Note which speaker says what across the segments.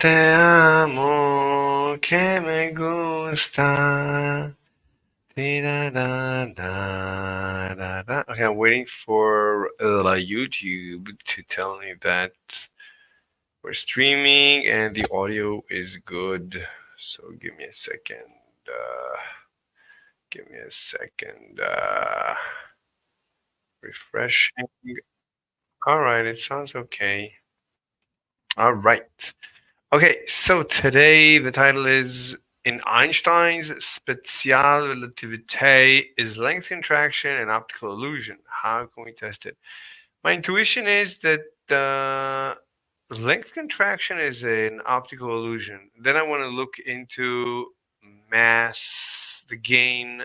Speaker 1: te amo, que me gusta. Da. Okay, I'm waiting for YouTube to tell me that we're streaming and the audio is good. So give me a second. Give me a second. Refreshing. All right, it sounds okay. All right. Okay, so today the title is In Einstein's Special Relativity is Length Contraction and Optical Illusion. How can we test it? My intuition is that length contraction is an optical illusion. Then I want to look into mass, the gain,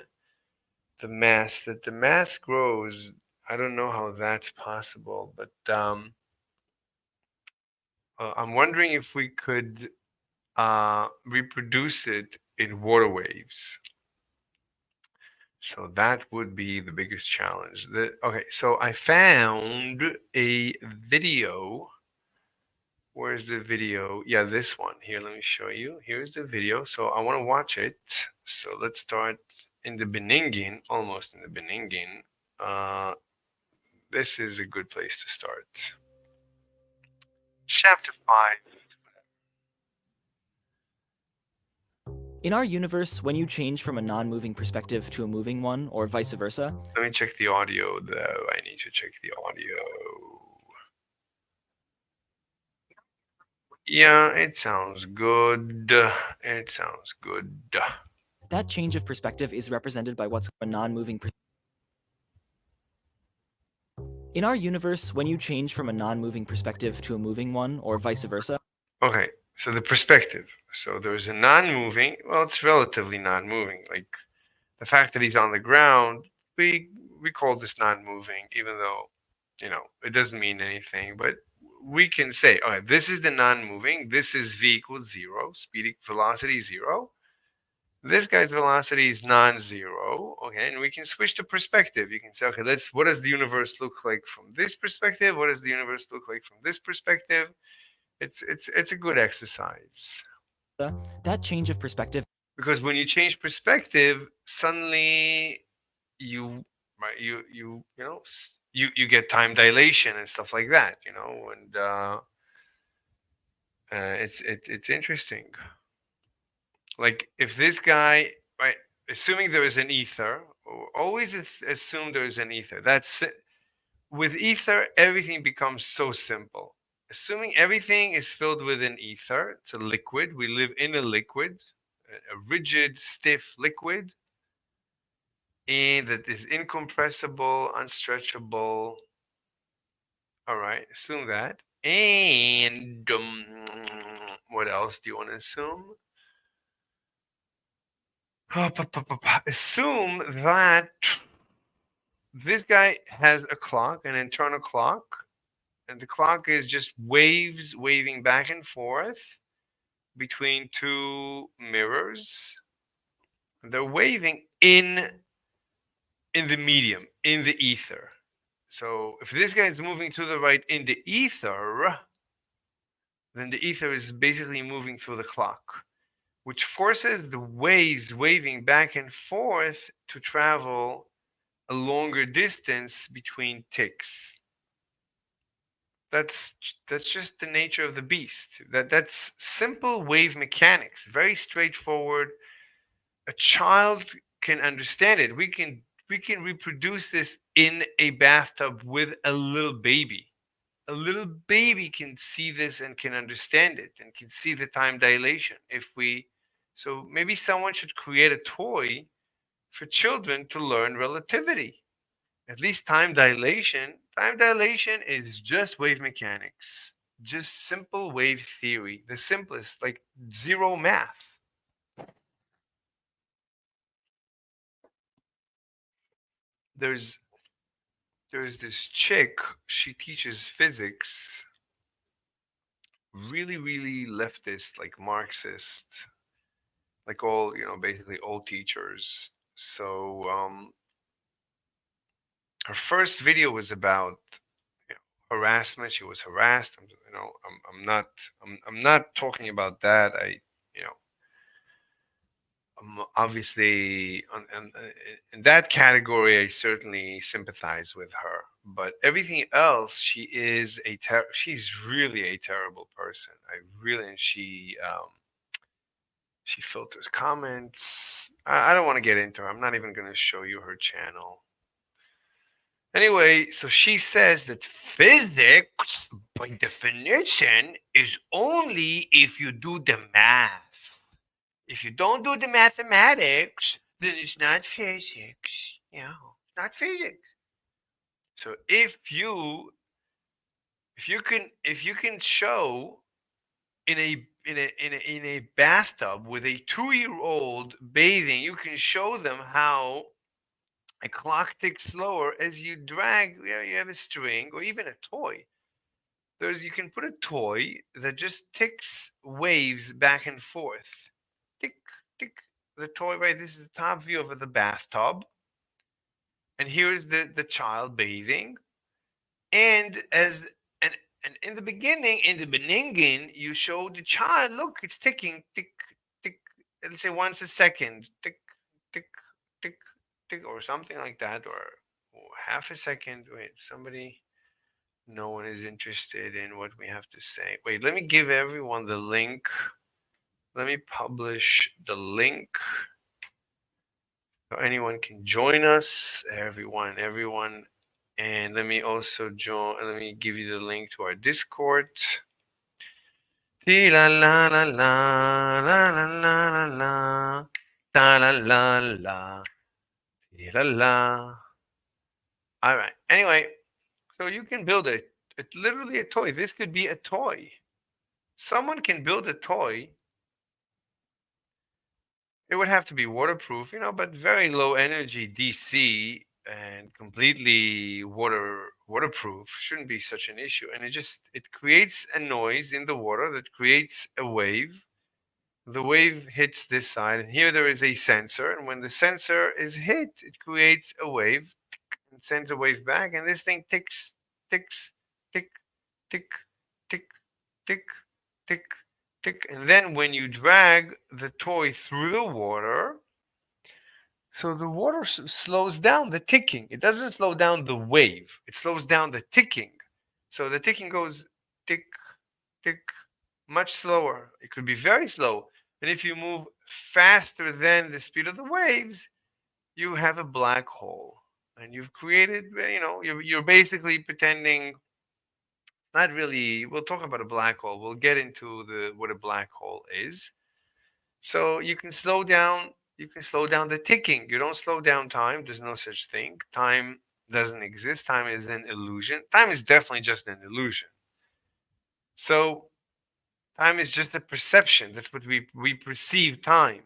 Speaker 1: the mass, that the mass grows. I don't know how that's possible, but I'm wondering if we could reproduce it in water waves. So that would be the biggest challenge. Okay, so I found a video. Where's the video? Yeah, this one. Here, let me show you. Here's the video. So I want to watch it. So let's start in the beginning, almost in the beginning. This is a good place to start. Chapter 5.
Speaker 2: In our universe, when you change from a non-moving perspective to a moving one, or vice versa.
Speaker 1: Let me check the audio, though. I need to check the audio. Yeah, it sounds good. It sounds good.
Speaker 2: That change of perspective is represented by what's a non-moving In our universe, when you change from a non-moving perspective to a moving one, or vice versa.
Speaker 1: Okay, so the perspective. So there's a non-moving, well, it's relatively non-moving. Like the fact that he's on the ground, we call this non-moving, even though, it doesn't mean anything. But we can say, okay, this is the non-moving. This is v equals 0, speed velocity 0. This guy's velocity is non-zero, okay, and we can switch the perspective. You can say, okay, what does the universe look like from this perspective? What does the universe look like from this perspective? It's a good exercise.
Speaker 2: That change of perspective.
Speaker 1: Because when you change perspective, suddenly you right you get time dilation and stuff like that, and it's interesting. Like if this guy, right, assuming there is an ether, always assume there is an ether. That's it. With ether, everything becomes so simple. Assuming everything is filled with an ether, it's a liquid. We live in a liquid, a rigid, stiff liquid, and that is incompressible, unstretchable. All right, assume that. And what else do you want to assume? Assume that this guy has a clock, an internal clock, and the clock is just waves waving back and forth between two mirrors. They're waving in the medium, in the ether. So if this guy is moving to the right in the ether, then the ether is basically moving through the clock, which forces the waves waving back and forth to travel a longer distance between ticks. That's just the nature of the beast. That's simple wave mechanics, very straightforward. A child can understand it. We can reproduce this in a bathtub with a little baby. A little baby can see this and can understand it and can see the time dilation. So maybe someone should create a toy for children to learn relativity. At least time dilation. Time dilation is just wave mechanics, just simple wave theory, the simplest, like zero math. There's this chick, she teaches physics, really, really leftist, like Marxist, like all, basically all teachers. So her first video was about harassment. She was harassed. I'm not talking about that. You know, obviously in that category, I certainly sympathize with her. But everything else, she's really a terrible person. I really, and she filters comments. I don't want to get into her. I'm not even going to show you her channel. Anyway, so she says that physics, by definition, is only if you do the math. If you don't do the mathematics, then it's not physics. It's not physics. So if you can show in a bathtub with a 2-year old bathing, you can show them how a clock ticks slower as you drag. You have a string or even a toy. You can put a toy that just ticks waves back and forth. Tick, tick. The toy, right? This is the top view of the bathtub. And here's the child bathing. And as and in the beginning, you show the child, look, it's ticking, tick, tick. Let's say once a second, tick, tick, tick, tick, or something like that, or half a second. Wait, somebody. No one is interested in what we have to say. Wait, let me give everyone the link. Let me publish the link so anyone can join us. Everyone. And let me also join. Let me give you the link to our Discord. La la la la la la la la la la la la la la. All right. Anyway, so you can build it. It's literally a toy. This could be a toy. Someone can build a toy. It would have to be waterproof, but very low energy DC and completely waterproof shouldn't be such an issue. And it creates a noise in the water that creates a wave. The wave hits this side, and here there is a sensor. And when the sensor is hit, it creates a wave and sends a wave back. And this thing ticks, ticks, tick, tick, tick, tick, tick, tick. And then when you drag the toy through the water, so the water slows down the ticking. It doesn't slow down the wave, it slows down the ticking. So the ticking goes tick, tick, much slower. It could be very slow. And if you move faster than the speed of the waves, you have a black hole. And you've created, you're basically pretending. Not really. We'll talk about a black hole. We'll get into what a black hole is. So you can slow down the ticking. You don't slow down time. There's no such thing. Time doesn't exist. Time is an illusion. Time is definitely just an illusion. So time is just a perception. That's what we perceive time.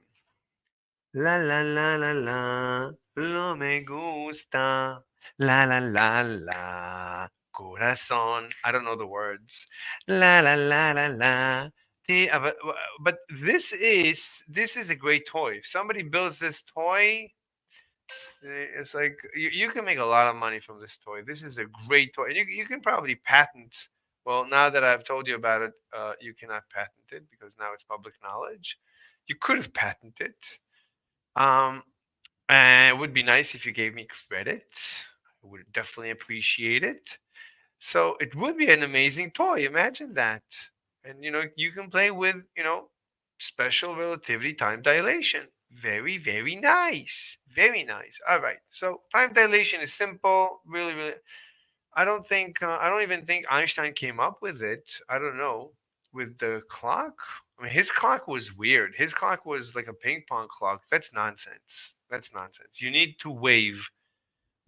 Speaker 1: La la la la la, lo me gusta. La la la la, corazón. I don't know the words. La la la la la. But this is a great toy. If somebody builds this toy, it's like you can make a lot of money from this toy. This is a great toy, and you can probably patent. Well, now that I've told you about it, you cannot patent it because now it's public knowledge. You could have patented. Um, and it would be nice if you gave me credit. I would definitely appreciate it. So it would be an amazing toy. Imagine that. And you can play with, special relativity time dilation. Very, very nice. Very nice. All right. So time dilation is simple. Really, really. I don't even think Einstein came up with it. I don't know. With the clock? I mean, his clock was weird. His clock was like a ping pong clock. That's nonsense. That's nonsense. You need to wave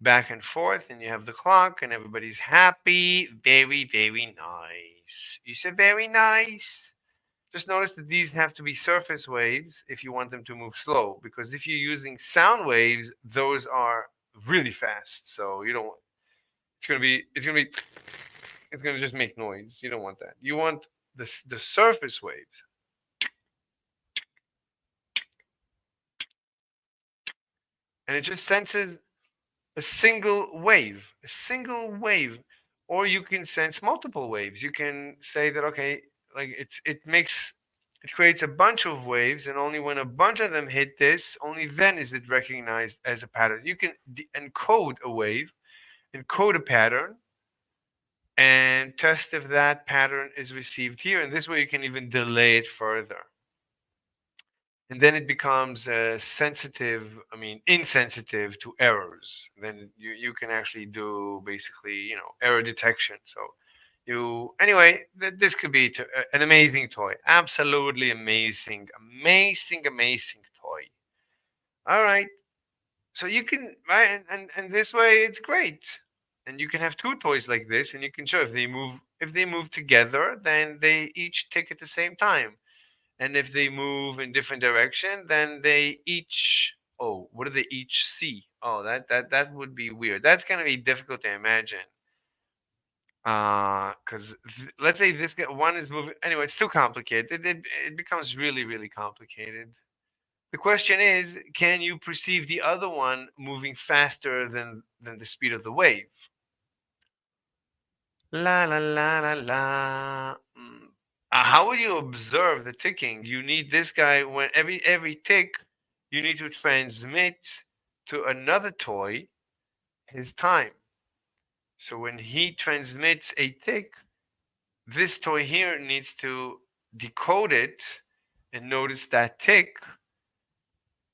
Speaker 1: back and forth, and you have the clock, and everybody's happy. Very, very nice. You said very nice. Just notice that these have to be surface waves if you want them to move slow, because if you're using sound waves, those are really fast. So you don't. It's gonna just make noise. You don't want that. You want the surface waves, and it just senses a single wave, or you can sense multiple waves. You can say that, okay, like it creates a bunch of waves, and only when a bunch of them hit this, only then is it recognized as a pattern. You can encode a wave, encode a pattern, and test if that pattern is received here. And this way you can even delay it further. And then it becomes sensitive, I mean, insensitive to errors. Then you can actually do basically, error detection. So anyway, this could be an amazing toy. Absolutely amazing, amazing, amazing toy. All right. So you can, right? And this way it's great. And you can have two toys like this, and you can show if they move together, then they each tick at the same time. And if they move in different direction, then they each, oh, what do they each see? Oh, that would be weird. That's gonna be difficult to imagine. Because let's say this guy, one is moving. Anyway, it's too complicated. It becomes really, really complicated. The question is, can you perceive the other one moving faster than the speed of the wave? La la la la la. How will you observe the ticking? You need this guy when every tick, you need to transmit to another toy his time. So when he transmits a tick, this toy here needs to decode it and notice that tick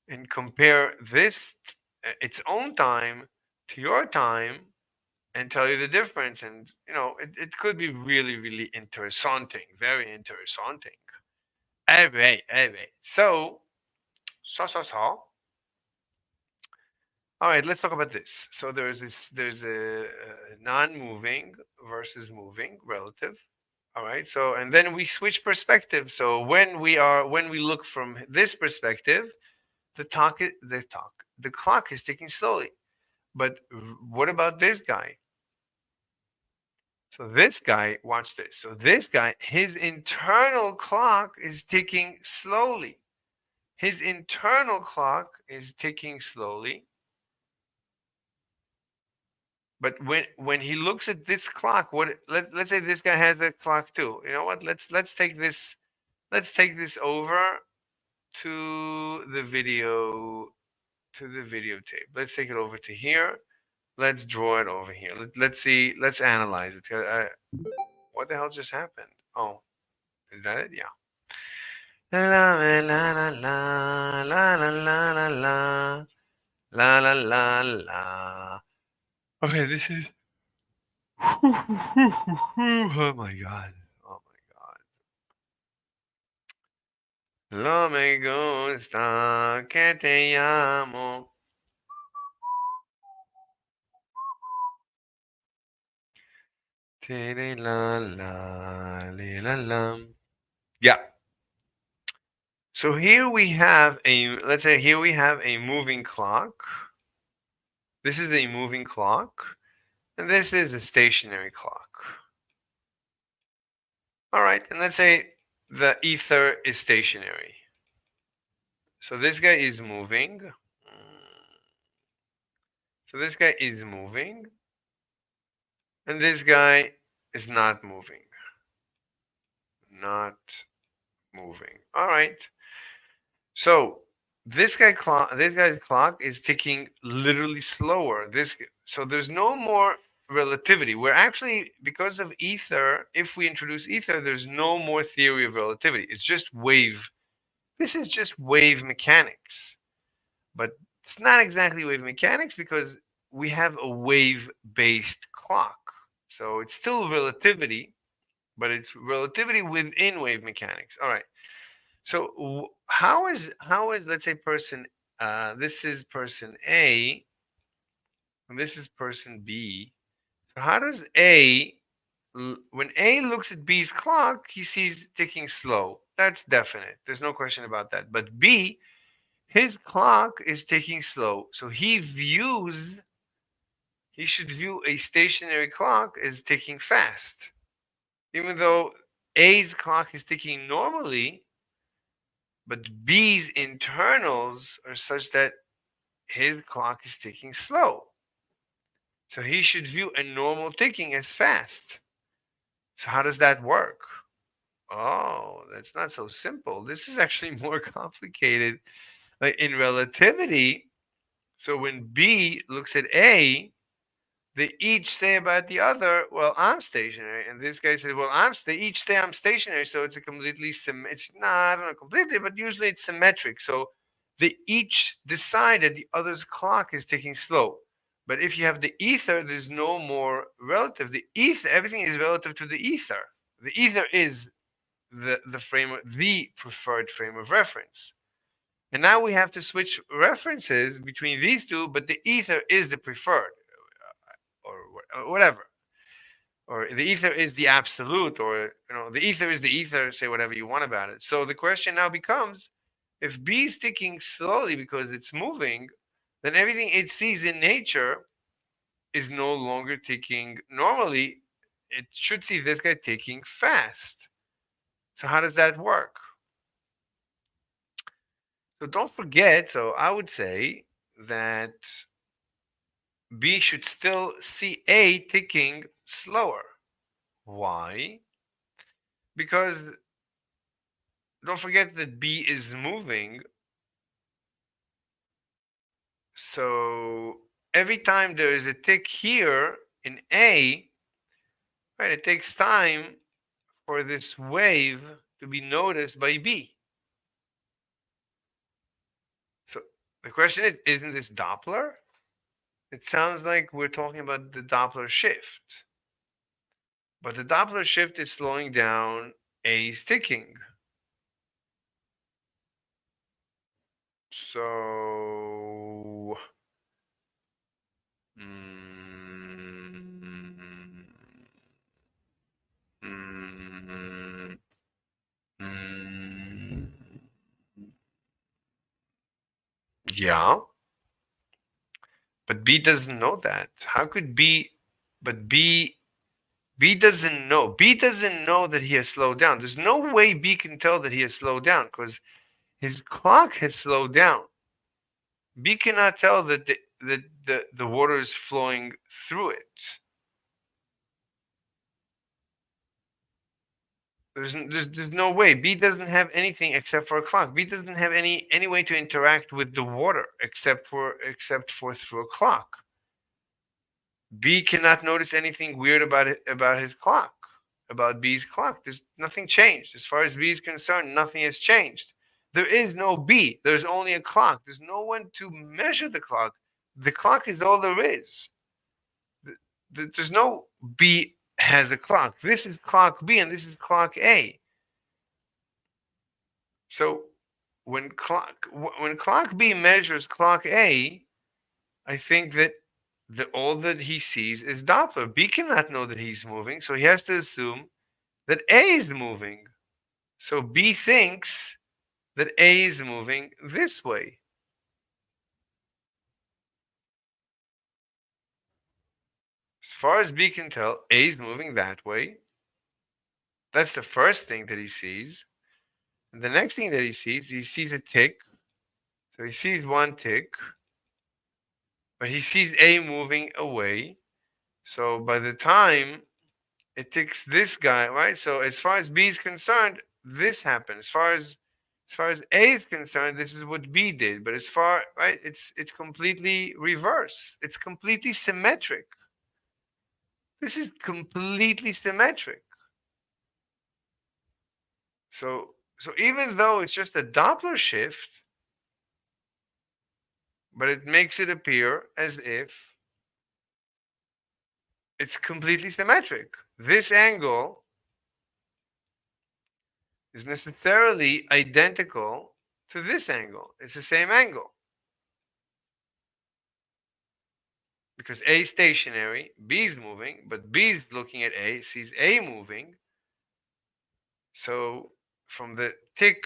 Speaker 1: and compare this its own time to your time and tell you the difference. And it could be really, really interesting, very interesting. All right. So all right, let's talk about this. So there's a non-moving versus moving relative. All right, so and then we switch perspective. So when we look from this perspective, the clock is ticking slowly. But what about this guy? So this guy, watch this. So this guy, his internal clock is ticking slowly. His internal clock is ticking slowly. But when he looks at this clock, let's say this guy has a clock too. You know what? Let's take this over to the videotape. Let's take it over to here. Let's draw it over here. Let's see. Let's analyze it. What the hell just happened? Oh, is that it? Yeah. La la la la la la la la la la la la la. Okay, this is. Oh my god. Oh my god. No me gusta que te llamo. Tere la la la la. Yeah. So here we have let's say here we have a moving clock. This is a moving clock, and this is a stationary clock. All right, and let's say the ether is stationary. So this guy is moving. So this guy is moving, and this guy is not moving. Not moving. All right. So this guy's clock is ticking literally slower. So there's no more relativity. We're actually, because of ether, if we introduce ether, there's no more theory of relativity. It's just wave. This is just wave mechanics. But it's not exactly wave mechanics because we have a wave-based clock. So it's still relativity, but it's relativity within wave mechanics. All right. So how is let's say person this is person A and this is person B. So how does when A looks at B's clock, he sees ticking slow. That's definite. There's no question about that. But B, his clock is ticking slow. So he should view a stationary clock as ticking fast. Even though A's clock is ticking normally, but B's internals are such that his clock is ticking slow. So he should view a normal ticking as fast. So how does that work? Oh, that's not so simple. This is actually more complicated. Like in relativity, so when B looks at A, they each say about the other, well, I'm stationary. And this guy said, well, they each say I'm stationary. So it's a completely, it's not, I don't know completely, but usually it's symmetric. So they each decide that the other's clock is ticking slow. But if you have the ether, there's no more relative. The ether, everything is relative to the ether. The ether is the preferred frame of reference. And now we have to switch references between these two, but the ether is the preferred, or whatever. Or the ether is the absolute, or the ether is the ether, say whatever you want about it. So the question now becomes, if B is ticking slowly because it's moving, then everything it sees in nature is no longer ticking normally. It should see this guy ticking fast. So how does that work? So don't forget, so I would say that B should still see A ticking slower. Why? Because don't forget that B is moving. So every time there is a tick here in A, right, it takes time for this wave to be noticed by B. So the question is, isn't this Doppler? It sounds like we're talking about the Doppler shift. But the Doppler shift is slowing down A's ticking. So, mm, mm, mm, yeah, but B doesn't know that. How could B? But B doesn't know. B doesn't know that he has slowed down. There's no way B can tell that he has slowed down because his clock has slowed down. B cannot tell that the water is flowing through it. There's no way. B doesn't have anything except for a clock. B doesn't have any way to interact with the water except for through a clock. B cannot notice anything weird about his clock, about B's clock. There's nothing changed. As far as B is concerned, nothing has changed. There is no B. There's only a clock. There's no one to measure the clock. The clock is all there is. There's no B has a clock. This is clock B and this is clock A. So when clock B measures clock A, I think that all that he sees is Doppler. B cannot know that he's moving, so he has to assume that A is moving. So B thinks that A is moving this way. As far as B can tell, A is moving that way. That's the first thing that he sees. And the next thing that he sees a tick. So he sees one tick, but he sees A moving away. So by the time it takes this guy, right? So as far as B is concerned, this happened. As far as A is concerned, this is what B did. But right, it's completely reverse. It's completely symmetric. This is completely symmetric. So even though it's just a Doppler shift, but it makes it appear as if it's completely symmetric. This angle is necessarily identical to this angle. It's the same angle. Because A is stationary, B is moving, but B is looking at A, sees A moving. So from the tick,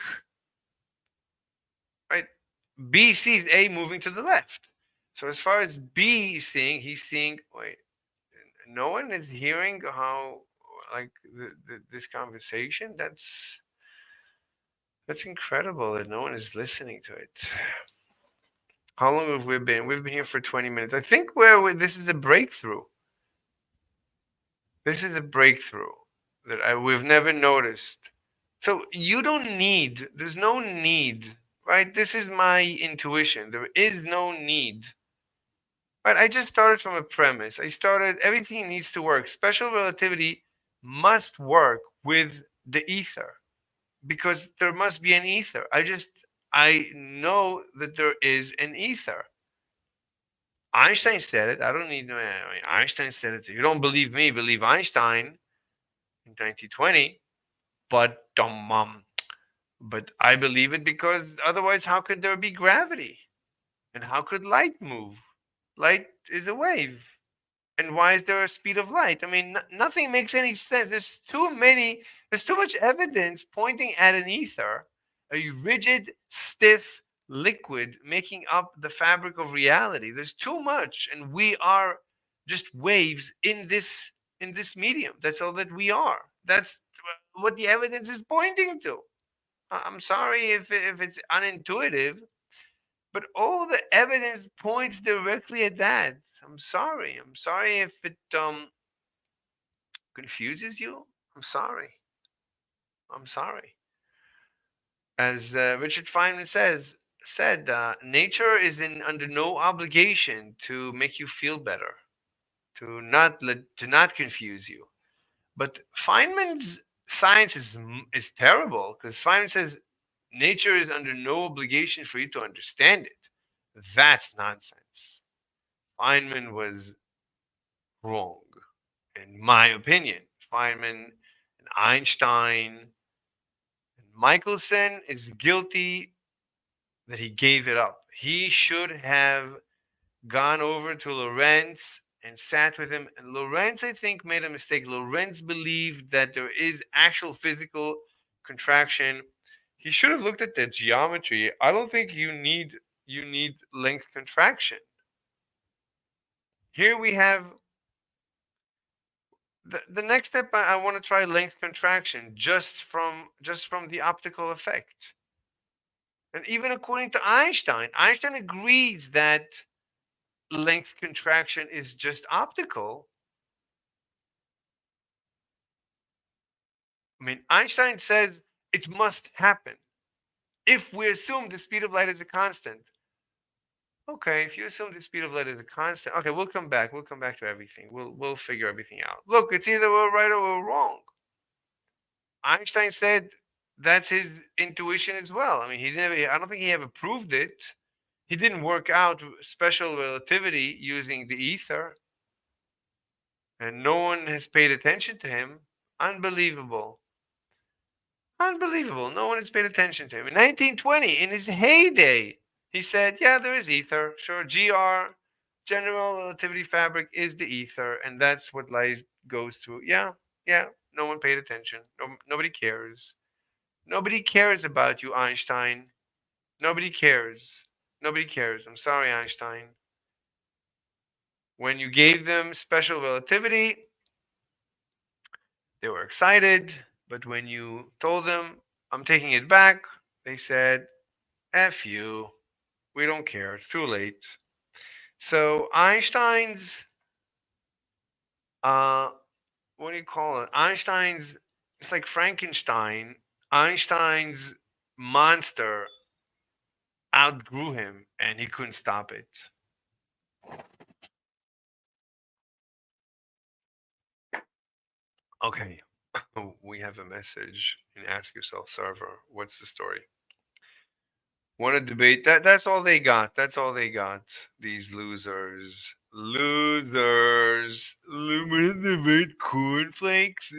Speaker 1: right, B sees A moving to the left. So as far as B is seeing, he's seeing, wait, no one is hearing how, like, this conversation? That's incredible that no one is listening to it. How long have we been? We've been here for 20 minutes. I think this is a breakthrough. This is a breakthrough that we've never noticed. So you don't need, there's no need, right? This is my intuition. There is no need. Right? I just started from a premise. I started, everything needs to work. Special relativity must work with the ether because there must be an ether. I know that there is an ether. Einstein said it. I don't need no. I mean, Einstein said it. You don't believe me? Believe Einstein in 1920. But I believe it because otherwise, how could there be gravity? And how could light move? Light is a wave. And why is there a speed of light? I mean, nothing makes any sense. There's too much evidence pointing at an ether, a rigid, stiff liquid making up the fabric of reality. There's too much, and we are just waves in this medium. That's all that we are. That's what the evidence is pointing to. I'm sorry if it's unintuitive, but all the evidence points directly at that. I'm sorry. I'm sorry if it confuses you. I'm sorry. I'm sorry. As Richard Feynman said, nature is in under no obligation to make you feel better, to not confuse you. But Feynman's science is terrible because Feynman says nature is under no obligation for you to understand it. That's nonsense. Feynman was wrong, in my opinion. Feynman and Einstein and Michelson is guilty that he gave it up. He should have gone over to Lorentz and sat with him. And Lorentz, I think, made a mistake. Lorentz believed that there is actual physical contraction. He should have looked at the geometry. I don't think you need length contraction. Here we have the next step. I want to try length contraction just from the optical effect. And even according to Einstein, Einstein agrees that length contraction is just optical. I mean, Einstein says it must happen. If we assume the speed of light is a constant, okay, if you assume the speed of light is a constant, okay, we'll come back. We'll come back to everything. We'll figure everything out. Look, it's either we're right or we're wrong. Einstein said that's his intuition as well. I mean, he never. I don't think he ever proved it. He didn't work out special relativity using the ether, and no one has paid attention to him. Unbelievable. Unbelievable. No one has paid attention to him. In 1920, in his heyday, he said, yeah, there is ether. Sure, GR, general relativity fabric, is the ether, and that's what light goes through. Yeah, yeah, no one paid attention. Nobody cares. Nobody cares about you, Einstein. Nobody cares. Nobody cares. I'm sorry, Einstein. When you gave them special relativity, they were excited, but when you told them, I'm taking it back, they said, F you. We don't care. It's too late. So Einstein's, uh, what do you call it? Einstein's, it's like Frankenstein. Einstein's monster outgrew him and he couldn't stop it. Okay, we have a message in Ask Yourself server. What's the story? Want to debate? That's all they got. That's all they got. These losers. Losers. Want to debate cornflakes?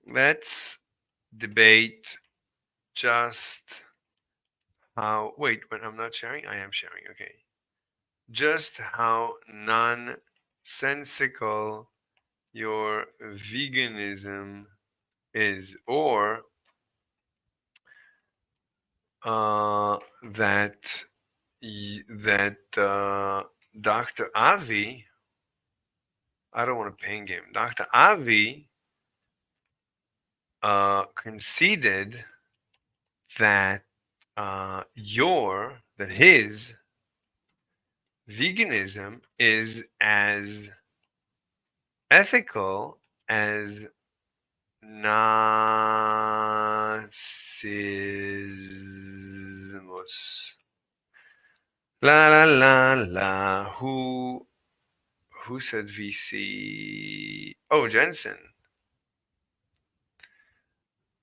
Speaker 1: Let's debate just how. Wait, when I'm not sharing? I am sharing. Okay. Just how nonsensical your veganism is, or that Dr. Avi, I don't want to ping him. Dr. Avi conceded that his veganism is as ethical as Nazismus. La la la la. Who said VC? Oh, Jensen.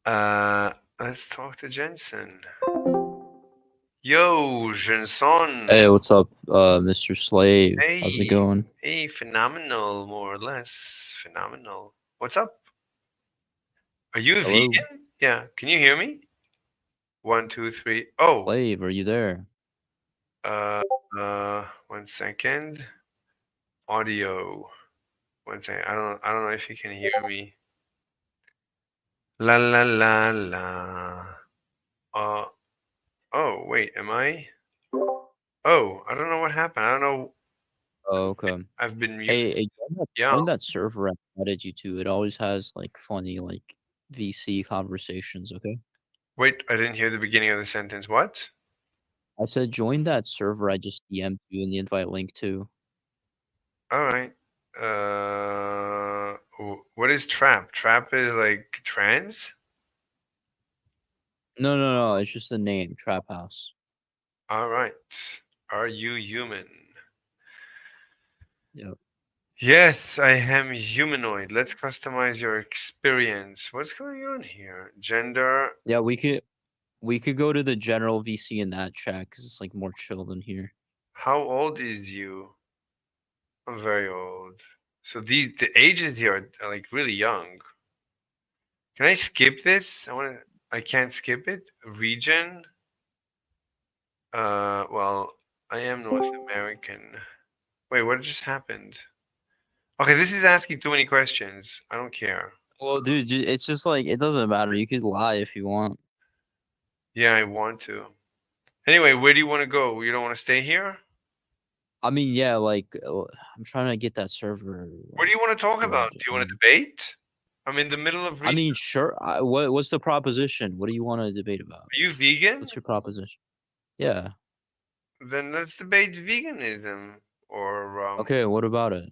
Speaker 1: Let's talk to Jensen. Yo, Jensen.
Speaker 3: Hey, what's up, Mr. Slave? How's it
Speaker 1: Hey,
Speaker 3: going?
Speaker 1: hey, phenomenal, more or less. Phenomenal. What's up? Are you a
Speaker 3: Hello,
Speaker 1: vegan? Yeah. Can you hear me? One, two, three. Oh,
Speaker 3: Slave, are you there?
Speaker 1: uh, 1 second. Audio. 1 second. I don't know if you can hear me. La la la la. Uh, oh, wait, am I? Oh, I don't know what happened. I don't know.
Speaker 3: Oh, okay.
Speaker 1: I've been muted.
Speaker 3: Hey,
Speaker 1: Yeah.
Speaker 3: join that server I added you to. It always has like funny like VC conversations. Okay.
Speaker 1: Wait, I didn't hear the beginning of the sentence. What?
Speaker 3: I said join that server I just DM'd you in the invite link to.
Speaker 1: All right. What is trap? Trap is like trans?
Speaker 3: No, no, no. It's just the name, Trap House.
Speaker 1: All right. Are you human?
Speaker 3: Yep.
Speaker 1: Yes, I am humanoid. Let's customize your experience. What's going on here? Gender.
Speaker 3: Yeah, we could go to the general VC in that chat because it's like more chill than here.
Speaker 1: How old is you? I'm very old. So the ages here are like really young. Can I skip this? I can't skip it. Region. Well, I am North American. Wait, what just happened? Okay, this is asking too many questions. I don't care.
Speaker 3: Well, dude, it's just like it doesn't matter. You could lie if you want.
Speaker 1: Yeah, I want to. Anyway, where do you want to go? You don't want to stay here?
Speaker 3: I mean, yeah, like I'm trying to get that server
Speaker 1: What do
Speaker 3: like
Speaker 1: you want to talk about?
Speaker 3: filled.
Speaker 1: Do you want to debate? I'm in the middle of
Speaker 3: I
Speaker 1: research.
Speaker 3: mean, sure. What's the proposition? What do you want to debate about?
Speaker 1: Are you vegan?
Speaker 3: What's your proposition? Yeah.
Speaker 1: Then let's debate veganism. Or
Speaker 3: Okay. What about it?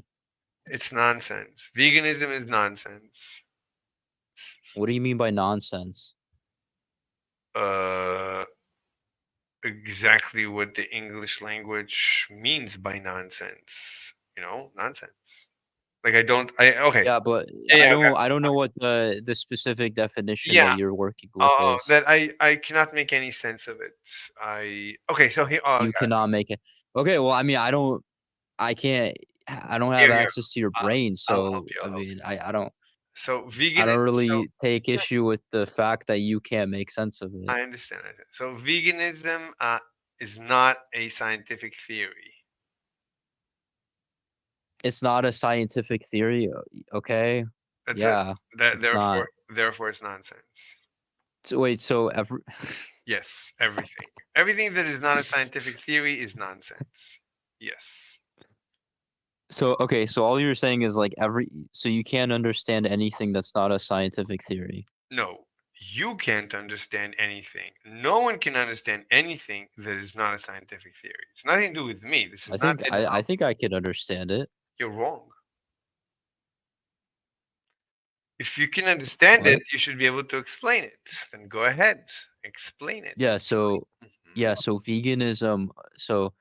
Speaker 1: it's nonsense. Veganism is nonsense.
Speaker 3: What do you mean by nonsense?
Speaker 1: Uh, exactly what the English language means by nonsense. Nonsense. Like I don't. I okay.
Speaker 3: Yeah, but
Speaker 1: Yeah,
Speaker 3: I
Speaker 1: yeah, okay.
Speaker 3: don't. I don't know what the specific definition
Speaker 1: Yeah.
Speaker 3: that you're working with is.
Speaker 1: That I cannot make any sense of it. I okay. So here,
Speaker 3: You cannot make it. Okay. Well, I mean, I don't. I can't. I don't have
Speaker 1: here.
Speaker 3: access to your
Speaker 1: Uh,
Speaker 3: brain,
Speaker 1: I'll help
Speaker 3: so
Speaker 1: you.
Speaker 3: I
Speaker 1: I'll help
Speaker 3: mean,
Speaker 1: you.
Speaker 3: I don't.
Speaker 1: So
Speaker 3: I
Speaker 1: vegan.
Speaker 3: don't
Speaker 1: So
Speaker 3: really take
Speaker 1: yeah,
Speaker 3: issue with the fact that you can't make sense of it.
Speaker 1: I understand. So veganism is not a scientific theory.
Speaker 3: It's not a scientific theory. Okay.
Speaker 1: That's it.
Speaker 3: Yeah,
Speaker 1: That
Speaker 3: it's not.
Speaker 1: therefore it's nonsense.
Speaker 3: So wait, so every
Speaker 1: Yes, everything. Everything that is not a scientific theory is nonsense. Yes.
Speaker 3: so okay, so all you're saying is like so you can't understand anything that's not a scientific theory.
Speaker 1: No, you can't understand anything. No one can understand anything that is not a scientific theory. It's nothing to do with me. This is not
Speaker 3: I think I can understand it.
Speaker 1: You're wrong. If you can understand it,
Speaker 3: What?
Speaker 1: you should be able to explain it. Then go ahead, explain it.
Speaker 3: Yeah, so
Speaker 1: Mhm.
Speaker 3: yeah, so veganism, so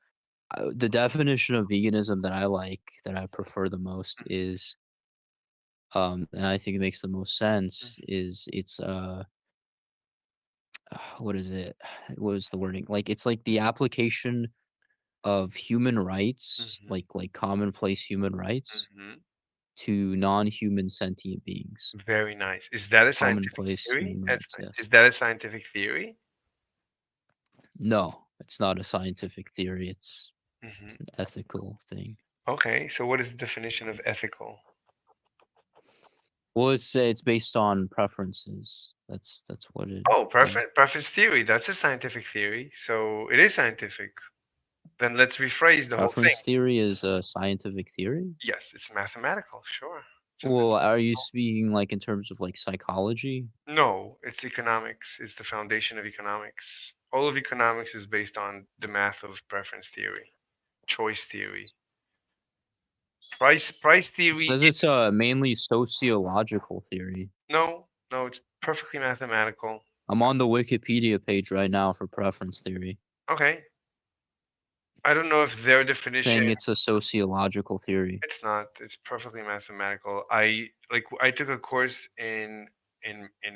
Speaker 3: the definition of veganism that I like, that I prefer the most is and I think it makes the most sense is it's what is it? What was the wording? Like it's like the application of human rights,
Speaker 1: Mhm.
Speaker 3: like commonplace human rights
Speaker 1: Mhm.
Speaker 3: to non-human sentient beings.
Speaker 1: Very nice. Is that a scientific
Speaker 3: Commonplace
Speaker 1: theory?
Speaker 3: human
Speaker 1: That's
Speaker 3: rights,
Speaker 1: nice.
Speaker 3: yes.
Speaker 1: Is that a scientific theory?
Speaker 3: No, it's not a scientific theory.
Speaker 1: Hmm.
Speaker 3: It's an ethical thing.
Speaker 1: Okay, so what is the definition of ethical?
Speaker 3: Well, it's based on preferences. That's what it.
Speaker 1: Oh,
Speaker 3: Yeah,
Speaker 1: preference theory. That's a scientific theory. So it is scientific. Then let's rephrase the whole thing.
Speaker 3: preference theory is a scientific theory.
Speaker 1: Yes, it's mathematical. Sure. So
Speaker 3: Well,
Speaker 1: that's
Speaker 3: are you speaking like in terms of like psychology?
Speaker 1: no, it's economics. It's the foundation of economics. All of economics is based on the math of preference theory, choice theory, price
Speaker 3: It
Speaker 1: theory.
Speaker 3: says it's
Speaker 1: It's
Speaker 3: mainly sociological theory.
Speaker 1: no, it's perfectly mathematical.
Speaker 3: I'm on the Wikipedia page right now for preference theory,
Speaker 1: Okay, I don't know if their definition.
Speaker 3: saying it's a sociological theory.
Speaker 1: It's not. It's perfectly mathematical. I took a course in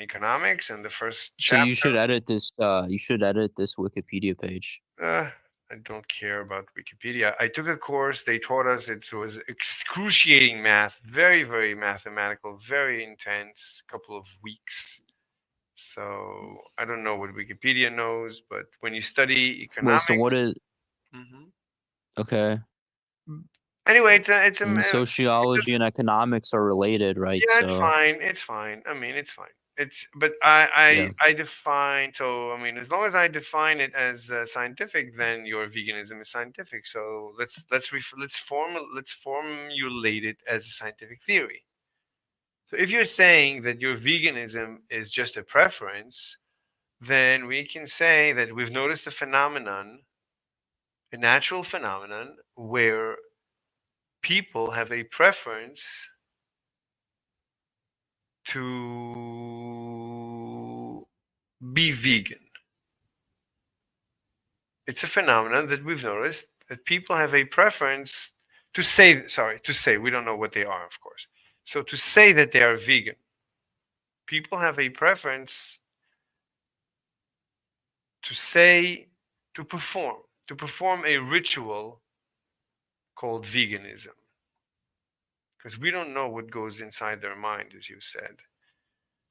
Speaker 1: economics, and the first
Speaker 3: So you
Speaker 1: chapter.
Speaker 3: should edit this. You should edit this Wikipedia page.
Speaker 1: Uh, I don't care about Wikipedia. I took a course. They taught us it was excruciating math, very, very mathematical, very intense. Couple of weeks. So I don't know what Wikipedia knows, but when you study
Speaker 3: Wait, so what
Speaker 1: economics,
Speaker 3: is
Speaker 1: hmm
Speaker 3: okay?
Speaker 1: anyway, it's a
Speaker 3: And
Speaker 1: it does.
Speaker 3: sociology and economics are related, right?
Speaker 1: Yeah, it's
Speaker 3: So
Speaker 1: fine. It's fine. I mean, it's fine. It's but
Speaker 3: yeah.
Speaker 1: I define, so I mean, as long as I define it as scientific, then your veganism is scientific. So let's formulate it as a scientific theory. So if you're saying that your veganism is just a preference, then we can say that we've noticed a phenomenon, a natural phenomenon, where people have a preference to be vegan. It's a phenomenon that we've noticed that people have a preference to say, we don't know what they are, of course. So to say that they are vegan, people have a preference to say, to perform a ritual called veganism. Because we don't know what goes inside their mind, as you said.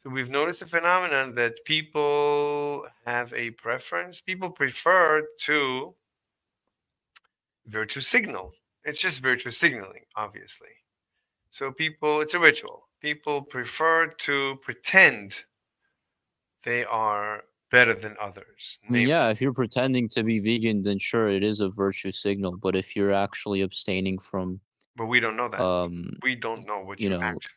Speaker 1: So we've noticed a phenomenon that people have a preference. People prefer to virtue signal. It's just virtue signaling, obviously. So it's a ritual. People prefer to pretend they are better than others,
Speaker 3: I mean,
Speaker 1: namely,
Speaker 3: yeah, if you're pretending to be vegan, then sure, it is a virtue signal. But if you're actually abstaining from,
Speaker 1: but we don't know that.
Speaker 3: um,
Speaker 1: We don't know what
Speaker 3: you
Speaker 1: you
Speaker 3: know,
Speaker 1: act.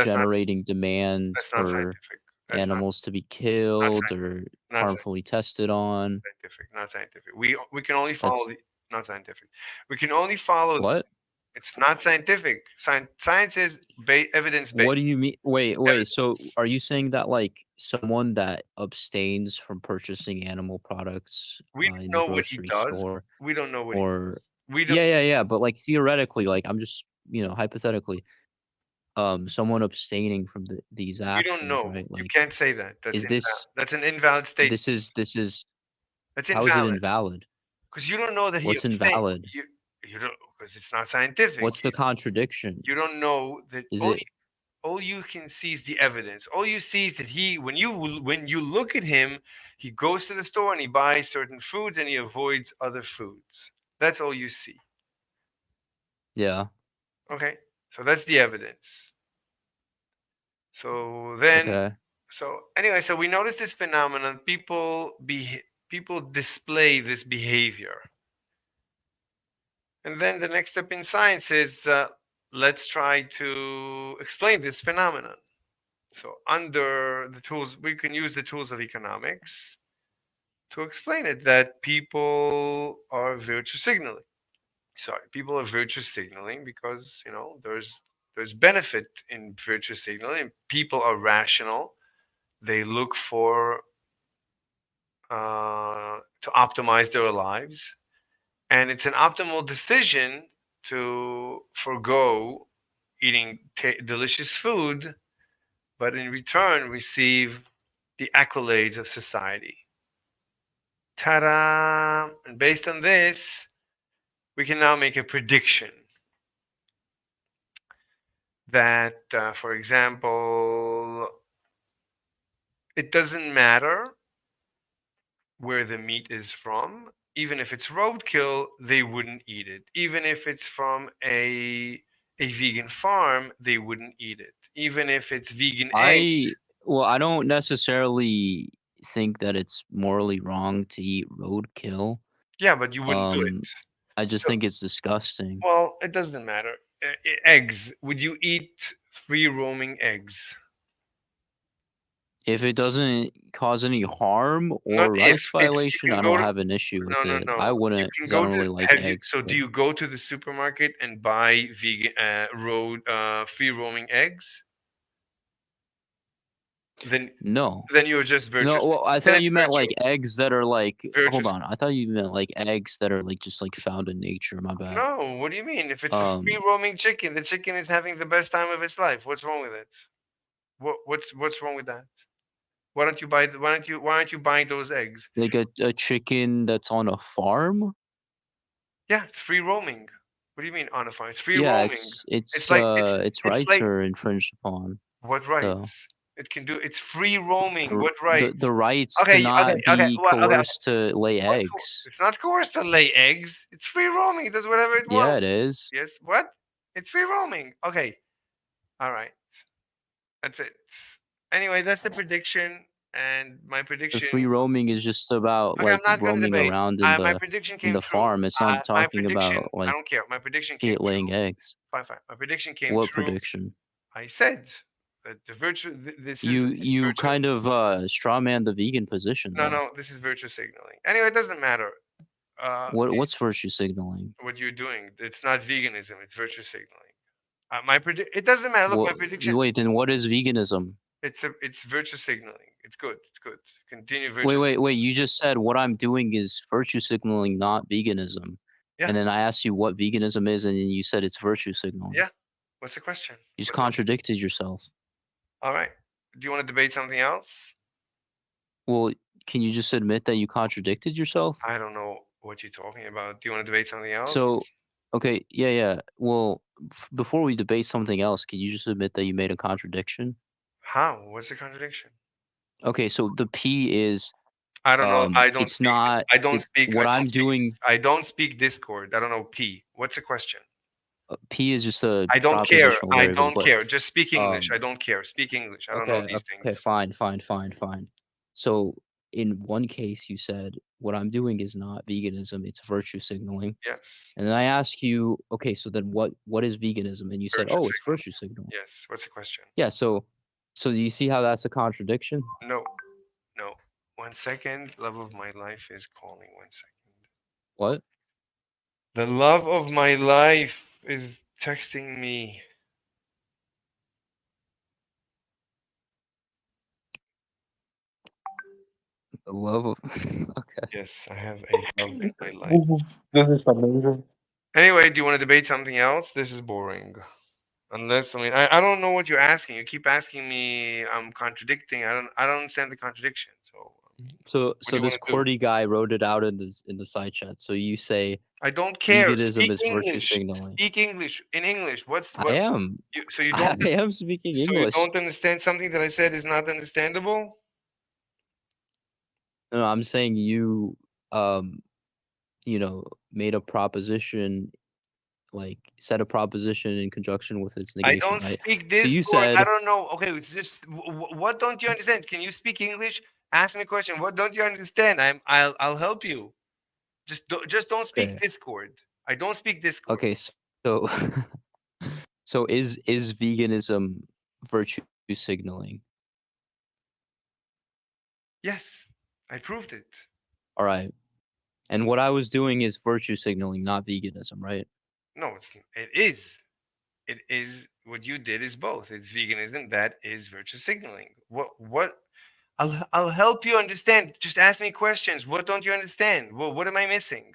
Speaker 3: generating demand
Speaker 1: That's not
Speaker 3: for
Speaker 1: scientific. That's not
Speaker 3: animals to be
Speaker 1: not
Speaker 3: killed
Speaker 1: scientific.
Speaker 3: or
Speaker 1: Not
Speaker 3: harmfully tested on,
Speaker 1: scientific. Not scientific. We can only follow
Speaker 3: that's
Speaker 1: the not scientific. We can only follow.
Speaker 3: what?
Speaker 1: It's not scientific. Science is evidence based.
Speaker 3: What do you mean? Wait. So
Speaker 1: Evidence.
Speaker 3: are you saying that like someone that abstains from purchasing animal products
Speaker 1: We
Speaker 3: in the
Speaker 1: don't know what he
Speaker 3: grocery
Speaker 1: does.
Speaker 3: store,
Speaker 1: We don't know what he
Speaker 3: or
Speaker 1: does. We don't.
Speaker 3: yeah, but like theoretically, like I'm just hypothetically, someone abstaining from these
Speaker 1: We don't
Speaker 3: actions,
Speaker 1: know.
Speaker 3: right?
Speaker 1: You
Speaker 3: Like,
Speaker 1: can't say that.
Speaker 3: is this
Speaker 1: That's an invalid statement.
Speaker 3: this is
Speaker 1: That's
Speaker 3: how is it
Speaker 1: invalid
Speaker 3: invalid?
Speaker 1: because you don't know that he
Speaker 3: What's
Speaker 1: abstained.
Speaker 3: invalid?
Speaker 1: You don't because it's not scientific.
Speaker 3: What's the contradiction?
Speaker 1: You don't know that
Speaker 3: Is it
Speaker 1: all you can see is the evidence. All you see is that when you look at him, he goes to the store and he buys certain foods and he avoids other foods. That's all you see.
Speaker 3: yeah,
Speaker 1: Okay, so that's the evidence. So then,
Speaker 3: okay.
Speaker 1: so anyway, so we notice this phenomenon. People display this behavior, and then the next step in science is let's try to explain this phenomenon. So under the tools, we can use the tools of economics to explain it that people are virtue signaling. Sorry, people are virtue signaling because there's benefit in virtue signaling. People are rational. They look for to optimize their lives, and it's an optimal decision to forego eating delicious food, but in return receive the accolades of society. Ta-da! And based on this, we can now make a prediction that, for example, it doesn't matter where the meat is from. Even if it's roadkill, they wouldn't eat it. Even if it's from a vegan farm, they wouldn't eat it. Even if it's vegan
Speaker 3: I
Speaker 1: eggs,
Speaker 3: well, I don't necessarily think that it's morally wrong to eat roadkill.
Speaker 1: yeah, but you wouldn't do it.
Speaker 3: Um, I just
Speaker 1: So,
Speaker 3: think it's disgusting.
Speaker 1: well, it doesn't matter. eggs. Would you eat free roaming eggs?
Speaker 3: If it doesn't cause any harm
Speaker 1: Not
Speaker 3: or
Speaker 1: if
Speaker 3: rights
Speaker 1: it's you
Speaker 3: violation,
Speaker 1: can
Speaker 3: I
Speaker 1: go
Speaker 3: don't
Speaker 1: to
Speaker 3: have an issue with
Speaker 1: no no
Speaker 3: it. I
Speaker 1: no. You
Speaker 3: wouldn't
Speaker 1: can go to
Speaker 3: generally like
Speaker 1: have you
Speaker 3: eggs,
Speaker 1: so do
Speaker 3: but
Speaker 1: you go to the supermarket and buy vegan road free roaming eggs? Then
Speaker 3: no.
Speaker 1: you're just
Speaker 3: No,
Speaker 1: virtuous.
Speaker 3: well, I
Speaker 1: Then
Speaker 3: thought
Speaker 1: it's
Speaker 3: you meant like
Speaker 1: virtuous.
Speaker 3: eggs that are like hold
Speaker 1: Virtuous.
Speaker 3: on. I thought you meant like eggs that are like just like found in nature. My bad.
Speaker 1: No, what do you mean? If it's a free
Speaker 3: Um,
Speaker 1: roaming chicken, the chicken is having the best time of its life. What's wrong with it? What's wrong with that? Why aren't you buying those eggs?
Speaker 3: like a chicken that's on a farm?
Speaker 1: Yeah, it's free roaming. What do you mean on a farm? It's free
Speaker 3: Yeah,
Speaker 1: roaming. It's like
Speaker 3: its
Speaker 1: it's
Speaker 3: rights
Speaker 1: like
Speaker 3: are infringed upon,
Speaker 1: what
Speaker 3: though.
Speaker 1: rights? It can do. It's free roaming.
Speaker 3: The
Speaker 1: What rights?
Speaker 3: the rights to
Speaker 1: Okay,
Speaker 3: not
Speaker 1: okay.
Speaker 3: be
Speaker 1: Okay.
Speaker 3: coerced to lay
Speaker 1: What
Speaker 3: eggs.
Speaker 1: it's not coerced to lay eggs. It's free roaming. It does whatever it
Speaker 3: Yeah, it
Speaker 1: wants.
Speaker 3: is.
Speaker 1: Yes. What? It's free roaming. Okay. All right. That's it. Anyway, that's the prediction, and my
Speaker 3: The
Speaker 1: prediction.
Speaker 3: free roaming is just about
Speaker 1: Okay, I'm
Speaker 3: like
Speaker 1: not going to
Speaker 3: roaming
Speaker 1: debate.
Speaker 3: around
Speaker 1: My prediction
Speaker 3: in
Speaker 1: came
Speaker 3: the
Speaker 1: true.
Speaker 3: farm. It's not
Speaker 1: My
Speaker 3: talking
Speaker 1: prediction.
Speaker 3: about
Speaker 1: I
Speaker 3: like
Speaker 1: don't care. My prediction came
Speaker 3: it
Speaker 1: true.
Speaker 3: laying eggs.
Speaker 1: Fine, fine. My prediction came
Speaker 3: What
Speaker 1: true.
Speaker 3: prediction?
Speaker 1: I said that the virtue. This is it's
Speaker 3: You
Speaker 1: virtue.
Speaker 3: kind of straw man the vegan position
Speaker 1: No,
Speaker 3: though.
Speaker 1: no. This is virtue signaling. Anyway, it doesn't matter. Uh,
Speaker 3: What's virtue signaling?
Speaker 1: what you're doing. It's not veganism. It's virtue signaling. It doesn't matter. Look,
Speaker 3: What
Speaker 1: my prediction.
Speaker 3: wait, then what is veganism?
Speaker 1: It's virtue signaling. It's good. It's good. Continue
Speaker 3: Wait,
Speaker 1: virtue.
Speaker 3: wait, wait, you just said what I'm doing is virtue signaling, not veganism.
Speaker 1: Yeah,
Speaker 3: And then I asked you what veganism is, and then you said it's virtue signaling.
Speaker 1: yeah. What's the question?
Speaker 3: You just
Speaker 1: What is it?
Speaker 3: contradicted yourself.
Speaker 1: All right. Do you want to debate something else?
Speaker 3: Well, can you just admit that you contradicted yourself?
Speaker 1: I don't know what you're talking about. Do you want to debate something else?
Speaker 3: So, okay, yeah, yeah. Well, before we debate something else, can you just admit that you made a contradiction?
Speaker 1: How? What's the contradiction?
Speaker 3: Okay, so the P is
Speaker 1: I don't know.
Speaker 3: it's not it
Speaker 1: I
Speaker 3: what
Speaker 1: don't
Speaker 3: I'm
Speaker 1: speak
Speaker 3: doing
Speaker 1: I don't speak Discord. I don't know P. What's the question?
Speaker 3: P is just a
Speaker 1: I don't care.
Speaker 3: propositional
Speaker 1: I
Speaker 3: variable,
Speaker 1: don't
Speaker 3: but
Speaker 1: care. Just speak English. I
Speaker 3: um
Speaker 1: don't care. Speak English. I don't know
Speaker 3: okay,
Speaker 1: these
Speaker 3: okay,
Speaker 1: things.
Speaker 3: fine, fine, fine, fine. So in one case you said what I'm doing is not veganism, it's virtue signaling.
Speaker 1: Yes.
Speaker 3: And then I ask you, okay, so then what is veganism? And you said,
Speaker 1: Virtue
Speaker 3: "Oh, it's
Speaker 1: signaling.
Speaker 3: virtue signaling."
Speaker 1: Yes. What's the question?
Speaker 3: Yeah, so do you see how that's a contradiction?
Speaker 1: No. No. 1 second. Love of my life is calling. 1 second.
Speaker 3: What?
Speaker 1: The love of my life is texting me.
Speaker 3: The love of okay.
Speaker 1: Yes, I have a love in my life.
Speaker 3: This is amazing.
Speaker 1: Anyway, do you want to debate something else? This is boring. Unless I don't know what you're asking. You keep asking me. I'm contradicting. I don't understand the contradiction. So what
Speaker 3: So
Speaker 1: do you
Speaker 3: this
Speaker 1: want to do?
Speaker 3: QWERTY guy wrote it out in the side chat. So you say
Speaker 1: I don't care.
Speaker 3: veganism
Speaker 1: Speak
Speaker 3: is virtue
Speaker 1: English.
Speaker 3: signaling.
Speaker 1: Speak English. In English. What's
Speaker 3: I
Speaker 1: what?
Speaker 3: am.
Speaker 1: So you
Speaker 3: I
Speaker 1: don't.
Speaker 3: am speaking
Speaker 1: So you
Speaker 3: English.
Speaker 1: don't understand something that I said is not understandable.
Speaker 3: No, I'm saying you um you know made a proposition like said a proposition in conjunction with its
Speaker 1: I
Speaker 3: negation,
Speaker 1: don't
Speaker 3: right?
Speaker 1: speak
Speaker 3: So
Speaker 1: this
Speaker 3: you
Speaker 1: word. I
Speaker 3: said
Speaker 1: don't know. Okay, it's just what don't you understand? Can you speak English? Ask me a question. What don't you understand? I'll help you. Just don't speak
Speaker 3: okay.
Speaker 1: Discord. I don't speak Discord.
Speaker 3: Okay, so so is veganism virtue signaling?
Speaker 1: Yes, I proved it.
Speaker 3: All right. And what I was doing is virtue signaling, not veganism, right?
Speaker 1: No, it is. It is what you did is both. It's veganism. That is virtue signaling. What? I'll help you understand. Just ask me questions. What don't you understand? What am I missing?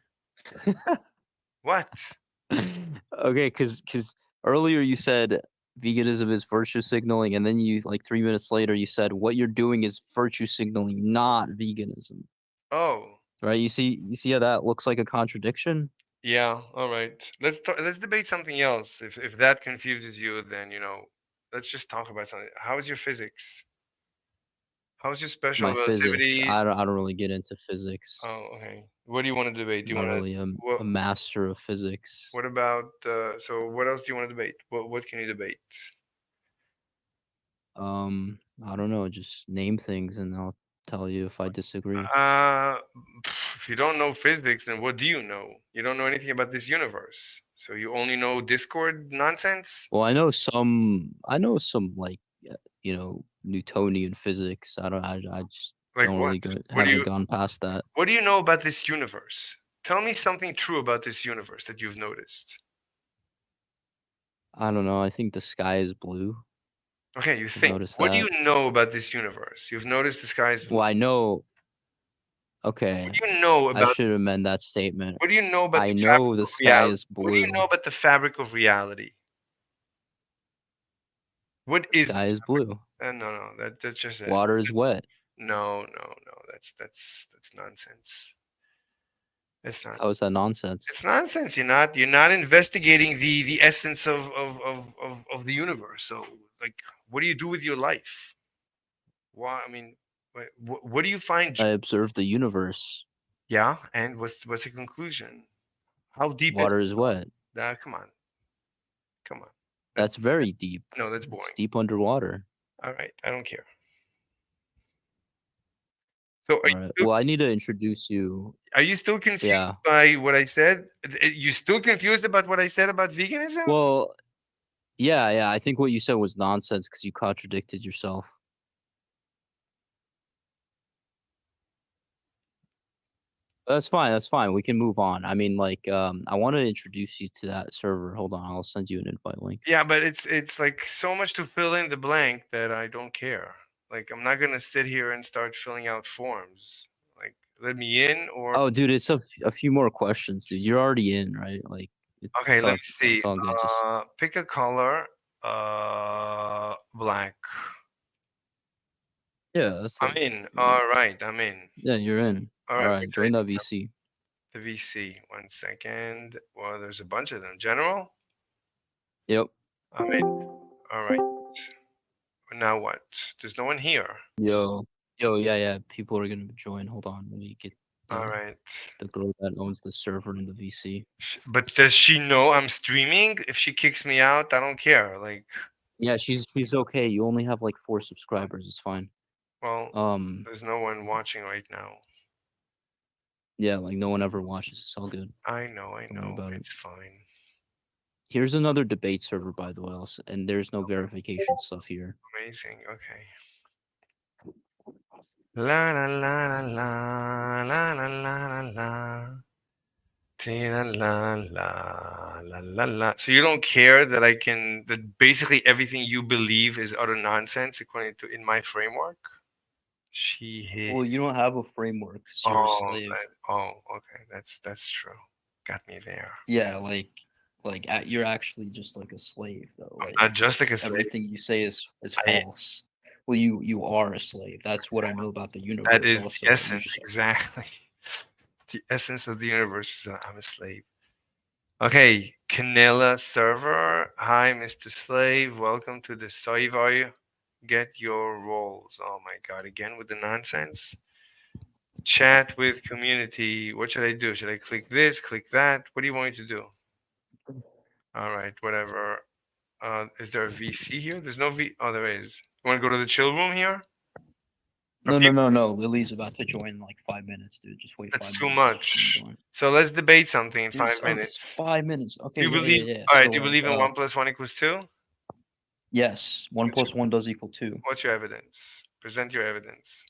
Speaker 1: What?
Speaker 3: Okay, because earlier you said veganism is virtue signaling, and then you like 3 minutes later you said what you're doing is virtue signaling, not veganism.
Speaker 1: Oh.
Speaker 3: Right? You see how that looks like a contradiction?
Speaker 1: Yeah, all right. Let's debate something else. If that confuses you, then let's just talk about something. How is your physics? How's your special
Speaker 3: My physics.
Speaker 1: relativity?
Speaker 3: I don't really get into physics.
Speaker 1: Oh, okay. What do you want to debate? Do
Speaker 3: I'm
Speaker 1: you
Speaker 3: not
Speaker 1: want to
Speaker 3: really
Speaker 1: what
Speaker 3: a master of physics.
Speaker 1: what about so what else do you want to debate? What can you debate?
Speaker 3: I don't know, just name things and I'll tell you if I disagree.
Speaker 1: Uh if you don't know physics, then what do you know? You don't know anything about this universe. So you only know Discord nonsense?
Speaker 3: Well, I know some like Newtonian physics. I just
Speaker 1: Like
Speaker 3: don't
Speaker 1: what?
Speaker 3: really
Speaker 1: What do
Speaker 3: haven't
Speaker 1: you
Speaker 3: gone past that.
Speaker 1: what do you know about this universe? Tell me something true about this universe that you've noticed.
Speaker 3: I don't know. I think the sky is blue.
Speaker 1: Okay, you
Speaker 3: I've
Speaker 1: think.
Speaker 3: noticed
Speaker 1: What do
Speaker 3: that.
Speaker 1: you know about this universe? You've noticed the sky is blue.
Speaker 3: Well, I know.
Speaker 1: What
Speaker 3: Okay,
Speaker 1: do you know
Speaker 3: I
Speaker 1: about
Speaker 3: should amend that statement.
Speaker 1: what do you know about
Speaker 3: I
Speaker 1: the
Speaker 3: know
Speaker 1: fabric
Speaker 3: the
Speaker 1: of
Speaker 3: sky
Speaker 1: reality?
Speaker 3: is
Speaker 1: What do you know
Speaker 3: blue.
Speaker 1: about the fabric of reality? What
Speaker 3: The
Speaker 1: is
Speaker 3: sky is blue.
Speaker 1: no, no, that's just it.
Speaker 3: Water is wet.
Speaker 1: No, no, no. That's nonsense. It's not.
Speaker 3: How is that nonsense?
Speaker 1: It's nonsense. You're not investigating the essence of the universe. So like, what do you do with your life? Why? I mean, what do you find?
Speaker 3: I observe the universe.
Speaker 1: Yeah, and what's the conclusion? How deep is
Speaker 3: Water is wet.
Speaker 1: that? Come on, come on. That's
Speaker 3: That's very deep.
Speaker 1: no, that's
Speaker 3: It's
Speaker 1: boring.
Speaker 3: deep underwater.
Speaker 1: All right, I don't care. So
Speaker 3: All right. Well, I need to introduce you.
Speaker 1: are you still confused
Speaker 3: Yeah.
Speaker 1: by what I said? You still confused about what I said about veganism?
Speaker 3: Well, yeah, yeah. I think what you said was nonsense because you contradicted yourself. That's fine. That's fine. We can move on. I mean, like, I want to introduce you to that server. Hold on, I'll send you an invite link.
Speaker 1: Yeah, but it's like so much to fill in the blank that I don't care. Like I'm not gonna sit here and start filling out forms. Like let me in or
Speaker 3: Oh, dude, it's a few more questions, dude. You're already in, right? Like,
Speaker 1: okay, let me
Speaker 3: it's
Speaker 1: see.
Speaker 3: all good. Just
Speaker 1: Pick a color. Black.
Speaker 3: yeah, that's
Speaker 1: I'm
Speaker 3: like,
Speaker 1: in.
Speaker 3: yeah,
Speaker 1: All right, I'm in.
Speaker 3: yeah, you're in.
Speaker 1: All
Speaker 3: All
Speaker 1: right,
Speaker 3: right,
Speaker 1: what should I
Speaker 3: join that
Speaker 1: do now?
Speaker 3: VC.
Speaker 1: The VC. 1 second. Well, there's a bunch of them. General.
Speaker 3: Yep.
Speaker 1: I'm in. All right. Now what? There's no one here.
Speaker 3: Yo, yeah, yeah. People are gonna join. Hold on, let me get
Speaker 1: All
Speaker 3: the
Speaker 1: right.
Speaker 3: the girl that owns the server in the VC.
Speaker 1: But does she know I'm streaming? If she kicks me out, I don't care. Like,
Speaker 3: Yeah, she's okay. You only have like 4 subscribers. It's fine.
Speaker 1: well,
Speaker 3: Um,
Speaker 1: there's no one watching right now.
Speaker 3: yeah, like no one ever watches. It's all good.
Speaker 1: I
Speaker 3: Don't worry
Speaker 1: know.
Speaker 3: about it.
Speaker 1: It's fine.
Speaker 3: Here's another debate server, by the way, and there's no verification stuff here.
Speaker 1: Amazing. Okay. La la la la la la la la la la. La la la la la la. So you don't care that I can that basically everything you believe is utter nonsense according to in my framework? She hit.
Speaker 3: Well, you don't have a framework because you're a
Speaker 1: Oh,
Speaker 3: slave.
Speaker 1: okay. That's true. Got me there.
Speaker 3: Yeah, you're actually just like a slave, though.
Speaker 1: I'm
Speaker 3: Like
Speaker 1: not just like a slave.
Speaker 3: everything you say is
Speaker 1: I
Speaker 3: false. Well, you are a slave. That's what I know about the
Speaker 1: that
Speaker 3: universe.
Speaker 1: is
Speaker 3: Also,
Speaker 1: the
Speaker 3: that you
Speaker 1: essence
Speaker 3: just
Speaker 1: exactly. The essence of the universe is that I'm a slave. Okay, Canela server. Hi, Mr. Slave. Welcome to the server. Get your roles. Oh my god, again with the nonsense. Chat with community. What should I do? Should I click this, click that? What do you want me to do? All right, whatever. Is there a VC here? There's no V. Oh, there is. You want to go to the chill room here? Or
Speaker 3: no, no,
Speaker 1: people?
Speaker 3: no, no. Lily's about to join in like 5 minutes, dude. Just wait
Speaker 1: That's
Speaker 3: 5 minutes.
Speaker 1: too
Speaker 3: She's gonna
Speaker 1: much.
Speaker 3: join.
Speaker 1: So let's debate something in
Speaker 3: Dude,
Speaker 1: five
Speaker 3: oh, it's
Speaker 1: minutes.
Speaker 3: 5 minutes.
Speaker 1: Do
Speaker 3: Okay,
Speaker 1: you
Speaker 3: yeah, yeah,
Speaker 1: believe?
Speaker 3: yeah.
Speaker 1: All right.
Speaker 3: So
Speaker 1: Do you believe in 1 + 1 = 2?
Speaker 3: yes, one
Speaker 1: What's
Speaker 3: plus one does equal 2.
Speaker 1: what's your evidence? Present your evidence.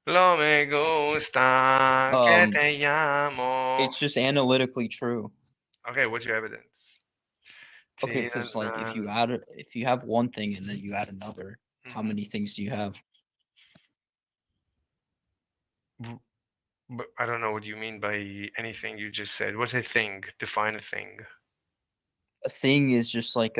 Speaker 1: Lo me gusta que
Speaker 3: Um,
Speaker 1: te llamo.
Speaker 3: it's just analytically true.
Speaker 1: Okay, what's your evidence?
Speaker 3: Okay, because like if you have one thing and then you add another, how
Speaker 1: Mhm.
Speaker 3: many things do you have?
Speaker 1: But I don't know what you mean by anything you just said. What's a thing? Define a thing.
Speaker 3: A thing is just like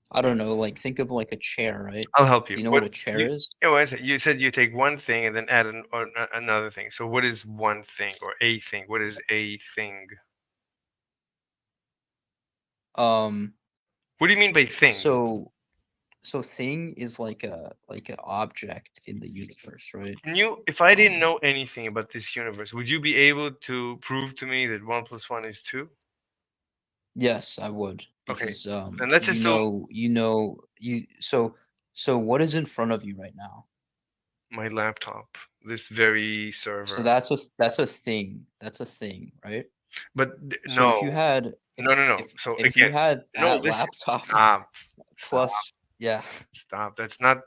Speaker 3: I don't know, like think of like a chair, right?
Speaker 1: I'll help
Speaker 3: Do
Speaker 1: you.
Speaker 3: you know what
Speaker 1: What
Speaker 3: a chair
Speaker 1: you?
Speaker 3: is?
Speaker 1: Yeah, what is it? You said you take one thing and then add another thing. So what is one thing or a thing? What is a thing?
Speaker 3: Um,
Speaker 1: What do you mean by thing?
Speaker 3: so so thing is like an object in the universe, right?
Speaker 1: Can you, if I didn't
Speaker 3: Um,
Speaker 1: know anything about this universe, would you be able to prove to me that 1 + 1 = 2?
Speaker 3: yes, I would
Speaker 1: Okay,
Speaker 3: because
Speaker 1: then let's assume
Speaker 3: you so what is in front of you right now?
Speaker 1: My laptop, this very
Speaker 3: So
Speaker 1: server.
Speaker 3: that's a thing. That's a thing, right?
Speaker 1: But
Speaker 3: So if
Speaker 1: no,
Speaker 3: you had
Speaker 1: no, no, no.
Speaker 3: if
Speaker 1: So
Speaker 3: if you
Speaker 1: again,
Speaker 3: had
Speaker 1: no.
Speaker 3: that
Speaker 1: Listen,
Speaker 3: laptop
Speaker 1: stop, stop,
Speaker 3: plus, yeah,
Speaker 1: stop. That's not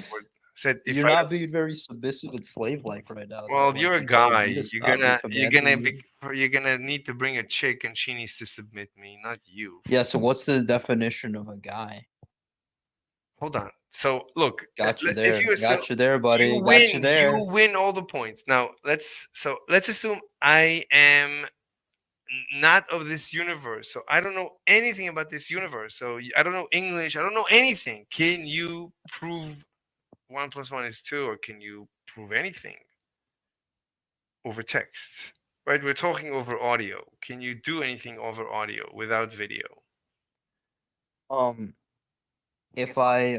Speaker 1: what I said. If
Speaker 3: you're
Speaker 1: I
Speaker 3: not being very submissive and slave-like right now, though.
Speaker 1: Well,
Speaker 3: Like
Speaker 1: you're a
Speaker 3: you're telling
Speaker 1: guy.
Speaker 3: me to
Speaker 1: You're
Speaker 3: stop, you're
Speaker 1: gonna you're
Speaker 3: commanding
Speaker 1: gonna
Speaker 3: me.
Speaker 1: be you're gonna need to bring a chick, and she needs to submit me, not you.
Speaker 3: Yeah, so what's the definition of a guy?
Speaker 1: Hold on. So look,
Speaker 3: Got you
Speaker 1: if
Speaker 3: there.
Speaker 1: you assume
Speaker 3: Got you there,
Speaker 1: you
Speaker 3: buddy. Got you
Speaker 1: win, you
Speaker 3: there.
Speaker 1: win all the points. Now let's assume I am not of this universe. So I don't know anything about this universe. So I don't know English. I don't know anything. Can you prove one plus one is two, or can you prove anything over text? Right? We're talking over audio. Can you do anything over audio without video?
Speaker 3: Um, if I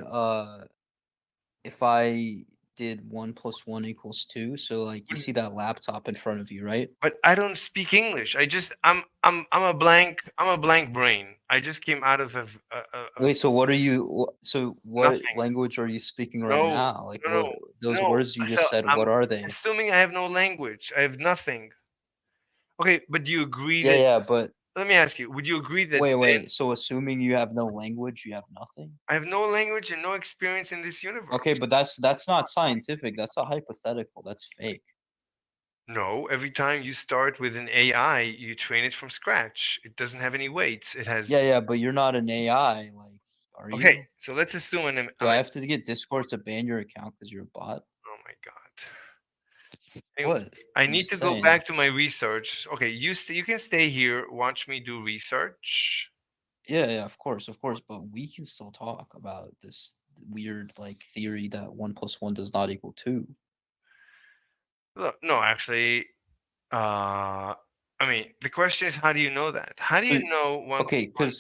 Speaker 3: if I did 1 plus 1 equals 2, so like you
Speaker 1: Wouldn't-
Speaker 3: see that laptop in front of you, right?
Speaker 1: But I don't speak English. I'm a blank brain. I just came out of a
Speaker 3: Wait, so what are you so what
Speaker 1: nothing.
Speaker 3: language are you speaking right
Speaker 1: No,
Speaker 3: now? Like
Speaker 1: no,
Speaker 3: what
Speaker 1: no,
Speaker 3: those
Speaker 1: no.
Speaker 3: words you
Speaker 1: So
Speaker 3: just said,
Speaker 1: I'm
Speaker 3: what are they?
Speaker 1: assuming I have no language. I have nothing. Okay, but do you agree
Speaker 3: Yeah,
Speaker 1: that?
Speaker 3: yeah, but
Speaker 1: Let me ask you. Would you agree that
Speaker 3: wait,
Speaker 1: then
Speaker 3: wait. So assuming you have no language, you have nothing?
Speaker 1: I have no language and no experience in this
Speaker 3: Okay,
Speaker 1: universe?
Speaker 3: but that's not scientific. That's a hypothetical. That's fake.
Speaker 1: No, every time you start with an AI, you train it from scratch. It doesn't have any weights. It has.
Speaker 3: Yeah, yeah, but you're not an AI, like, are
Speaker 1: Okay,
Speaker 3: you?
Speaker 1: so let's assume
Speaker 3: Do I have to get Discord to ban your account because you're a bot?
Speaker 1: Oh my god. Anyway,
Speaker 3: What?
Speaker 1: I
Speaker 3: I'm
Speaker 1: need
Speaker 3: just
Speaker 1: to go
Speaker 3: saying.
Speaker 1: back to my research. Okay, you can stay here, watch me do research.
Speaker 3: Yeah, yeah, of course, but we can still talk about this weird like theory that 1 plus 1 does not equal 2.
Speaker 1: Look, no, actually, I mean, the question is, how do you know that? How do
Speaker 3: So
Speaker 1: you know one plus
Speaker 3: okay,
Speaker 1: one?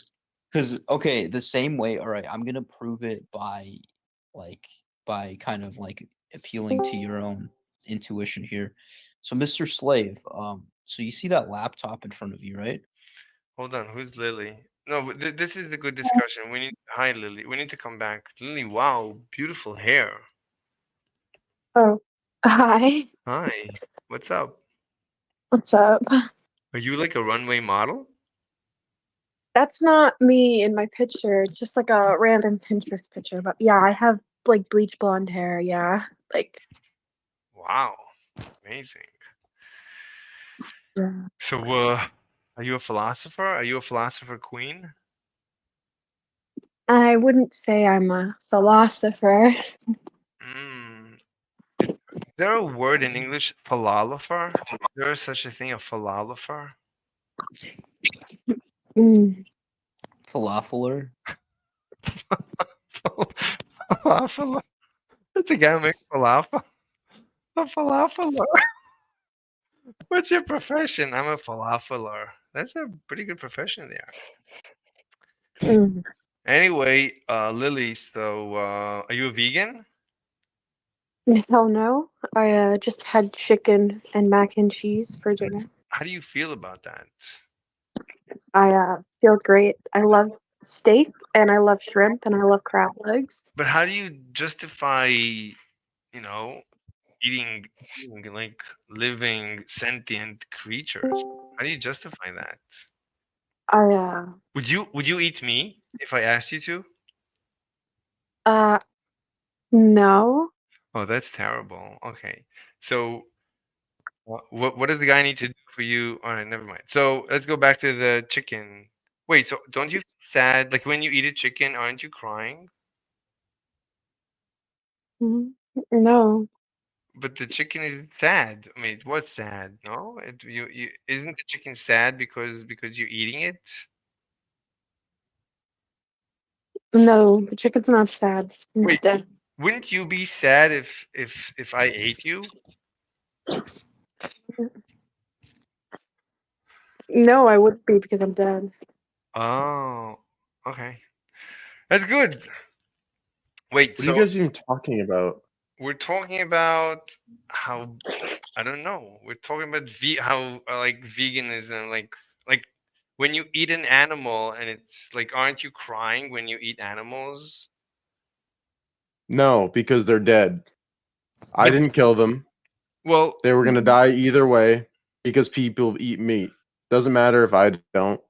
Speaker 3: because okay, the same way. All right, I'm gonna prove it like by kind of like appealing to your own intuition here. So, Mr. Slave, so you see that laptop in front of you, right?
Speaker 1: Hold on, who's Lily? No, but this is a good discussion. We need Hi Lily. We need to come back. Lily, wow, beautiful hair.
Speaker 4: Oh, hi.
Speaker 1: Hi, what's up?
Speaker 4: What's up?
Speaker 1: Are you like a runway model?
Speaker 4: That's not me in my picture. It's just like a random Pinterest picture. But yeah, I have like bleach blonde hair. Yeah. Like,
Speaker 1: Wow, amazing.
Speaker 4: yeah.
Speaker 1: So, are you a philosopher? Are you a philosopher queen?
Speaker 4: I wouldn't say I'm a philosopher.
Speaker 1: Mm. Is there a word in English, philosopher? Is there such a thing, a philosopher?
Speaker 4: Mm.
Speaker 3: Falafeler.
Speaker 1: Falafel. That's a guy who makes falafel. A falafeler. What's your profession? I'm a falafeler. That's a pretty good profession there.
Speaker 4: Mm.
Speaker 1: Anyway, Lily, so are you a vegan?
Speaker 4: Hell no. I just had chicken and mac and cheese for dinner.
Speaker 1: How do you feel about that?
Speaker 4: I feel great. I love steak and I love shrimp and I love crab legs.
Speaker 1: But how do you justify, know, eating like living sentient creatures? How do you justify that?
Speaker 4: I
Speaker 1: Would you eat me if I asked you to?
Speaker 4: uh no.
Speaker 1: Oh, that's terrible. Okay. So what does the guy need to do for you? All right, never mind. So let's go back to the chicken. Wait, so don't you feel sad? Like when you eat a chicken, aren't you crying?
Speaker 4: Mhm. No.
Speaker 1: But the chicken is sad. I mean, what's sad? No, you isn't the chicken sad because you're eating it?
Speaker 4: No, the chicken's not sad. It's
Speaker 1: Wait,
Speaker 4: dead.
Speaker 1: wouldn't you be sad if I ate you?
Speaker 4: No, I wouldn't be because I'm dead.
Speaker 1: Oh, okay, that's good. Wait,
Speaker 5: What are you
Speaker 1: so
Speaker 5: guys even talking about?
Speaker 1: we're talking about how I don't know. We're talking about how like veganism, like when you eat an animal and it's like, aren't you crying when you eat animals?
Speaker 5: No, because they're dead. I didn't kill them.
Speaker 1: Well,
Speaker 5: They were gonna die either way because people eat meat. Doesn't matter if I don't.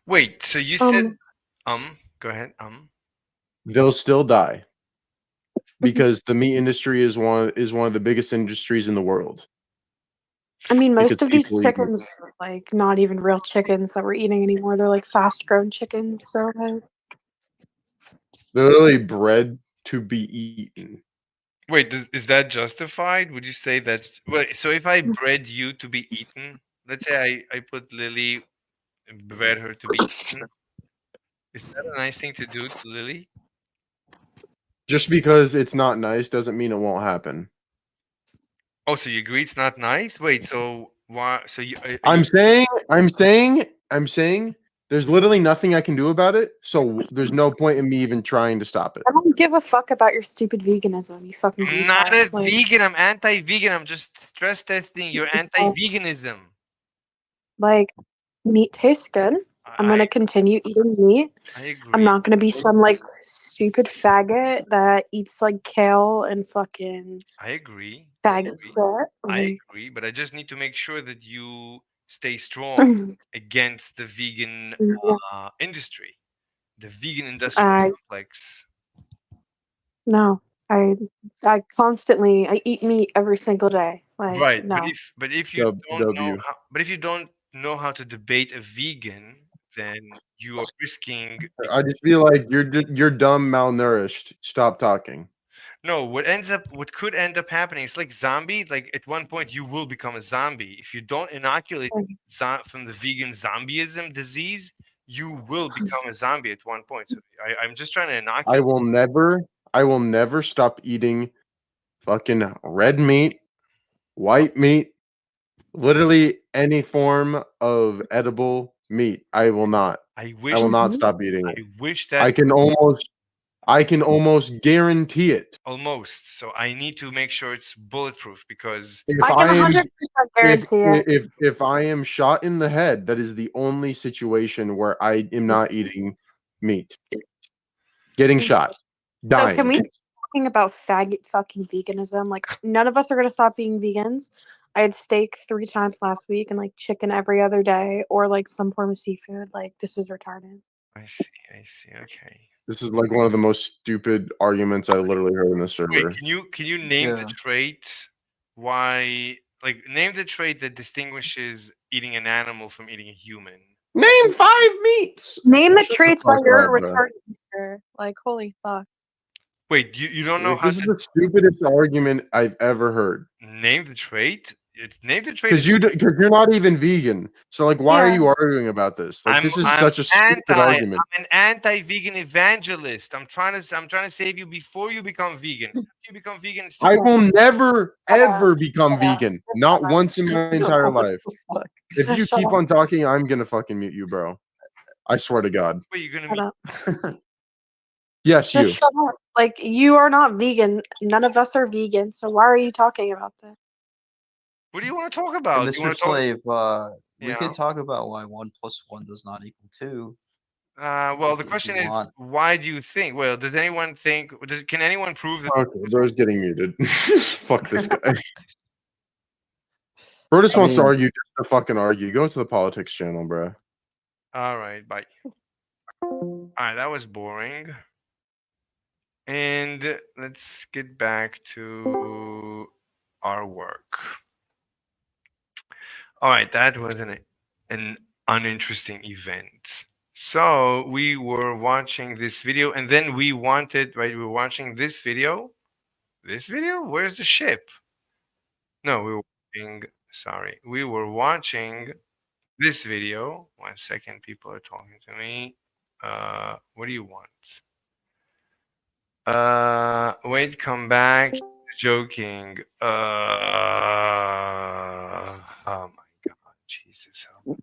Speaker 1: wait. So you said,
Speaker 4: Um,
Speaker 1: go ahead.
Speaker 5: They'll still die because the meat industry is one of the biggest industries in the world
Speaker 4: I mean,
Speaker 5: because
Speaker 4: most of these
Speaker 5: people eat meat.
Speaker 4: chickens are like not even real chickens that we're eating anymore. They're like fast grown chickens. So like,
Speaker 5: They're literally bred to be eaten.
Speaker 1: Wait, is that justified? Would you say that's wait? So if I bred you to be eaten, let's say I put Lily and bred her to be eaten, is that a nice thing to do to Lily?
Speaker 5: Just because it's not nice doesn't mean it won't happen.
Speaker 1: Oh, so you agree it's not nice? Wait, so why? So are
Speaker 5: I'm
Speaker 1: you?
Speaker 5: saying there's literally nothing I can do about it, so there's no point in me even trying to stop it.
Speaker 4: I don't give a fuck about your stupid veganism. You fucking
Speaker 1: I'm not
Speaker 4: retard.
Speaker 1: a
Speaker 4: Like,
Speaker 1: vegan. I'm anti-vegan. I'm just stress testing your anti-veganism.
Speaker 4: like, meat tastes good. I'm
Speaker 1: I
Speaker 4: gonna continue eating meat.
Speaker 1: I
Speaker 4: I'm
Speaker 1: agree.
Speaker 4: not gonna be some like stupid faggot that eats like kale and fucking
Speaker 1: I agree. I
Speaker 4: faggot
Speaker 1: agree.
Speaker 4: shit.
Speaker 1: I
Speaker 4: Like,
Speaker 1: agree, but I just need to make sure that you stay strong against the vegan
Speaker 4: yeah,
Speaker 1: industry, the vegan industrial
Speaker 4: I
Speaker 1: complex.
Speaker 4: no. I I eat meat every single day. Like,
Speaker 1: Right,
Speaker 4: no.
Speaker 1: but if you don't know
Speaker 5: W.
Speaker 1: how, but if you don't know how to debate a vegan, then you are risking.
Speaker 5: I just feel like you're dumb, malnourished. Stop talking.
Speaker 1: No, what could end up happening, it's like zombie. Like at one point, you will become a zombie if you don't inoculate from the vegan zombieism disease. You will become a zombie at one point. So I'm just trying to
Speaker 5: I
Speaker 1: inoculate.
Speaker 5: will never stop eating fucking red meat, white meat, literally any form of edible meat. I will not.
Speaker 1: I
Speaker 5: I
Speaker 1: wish
Speaker 5: will not
Speaker 4: Mhm.
Speaker 5: stop eating it.
Speaker 1: I wish
Speaker 5: I
Speaker 1: that
Speaker 5: can almost guarantee it.
Speaker 1: almost. So I need to make sure it's bulletproof because
Speaker 5: If
Speaker 4: I can
Speaker 5: I am
Speaker 4: 100% guarantee it.
Speaker 5: if I am shot in the head, that is the only situation where I am not eating meat. Getting shot,
Speaker 4: So can
Speaker 5: dying.
Speaker 4: we stop talking about faggot fucking veganism? Like none of us are gonna stop being vegans. I had steak 3 times last week and like chicken every other day or like some form of seafood. Like this is retarded.
Speaker 1: I see. I see. Okay.
Speaker 5: This is like one of the most stupid arguments I literally heard in the
Speaker 1: Wait,
Speaker 5: server.
Speaker 1: can you name the
Speaker 3: Yeah.
Speaker 1: trait why like name the trait that distinguishes eating an animal from eating a human?
Speaker 5: Name 5 meats.
Speaker 4: Name the
Speaker 5: Shut the
Speaker 4: traits why
Speaker 5: fuck
Speaker 4: you're
Speaker 5: up,
Speaker 4: a
Speaker 5: bro.
Speaker 4: retarded teacher. Like holy fuck.
Speaker 1: Wait, you don't know
Speaker 5: Like,
Speaker 1: how
Speaker 5: this is
Speaker 1: to
Speaker 5: the stupidest argument I've ever heard.
Speaker 1: name the trait? It's name the trait.
Speaker 5: Because you're not even vegan. So like, why are
Speaker 4: Yeah.
Speaker 5: you arguing about this? Like, this is
Speaker 1: I'm
Speaker 5: such a stupid argument.
Speaker 1: I'm an anti-vegan evangelist. I'm trying to save you before you become vegan. After you become vegan, it's
Speaker 5: I
Speaker 1: super.
Speaker 5: will never ever become
Speaker 4: Shut up.
Speaker 5: vegan. Not once in my entire
Speaker 3: What
Speaker 5: life.
Speaker 3: the fuck?
Speaker 5: If you
Speaker 4: Shut
Speaker 5: keep
Speaker 4: up.
Speaker 5: on talking, I'm gonna fucking mute you, bro. I swear to God.
Speaker 1: Wait, you're gonna
Speaker 4: Shut
Speaker 1: meet
Speaker 4: up.
Speaker 5: Yes,
Speaker 4: Just
Speaker 5: you.
Speaker 4: shut up. Like you are not vegan. None of us are vegan. So why are you talking about this?
Speaker 1: what do you want to talk
Speaker 3: Hey,
Speaker 1: about? Do you
Speaker 3: Mr.
Speaker 1: want to talk?
Speaker 3: Slave, we
Speaker 1: Yeah.
Speaker 3: could talk about why 1 + 1 does not equal 2
Speaker 1: Well, the
Speaker 3: if you
Speaker 1: question is,
Speaker 3: want.
Speaker 1: why do you think? Well, does anyone think? Can anyone prove that?
Speaker 5: Okay, bro's getting muted. Fuck this guy. Bro just
Speaker 3: I
Speaker 5: wants to
Speaker 3: mean,
Speaker 5: argue just to fucking argue. Go to the politics channel, bro.
Speaker 1: All right, bye. All right, that was boring. And let's get back to our work. All right, that was an uninteresting event. So we were watching this video, and then we wanted, right? We were watching this video. This video? Where's the ship? No, we were watching. Sorry, we were watching this video. 1 second, people are talking to me. What do you want? Wait, come back. Joking. Oh my God, Jesus help me.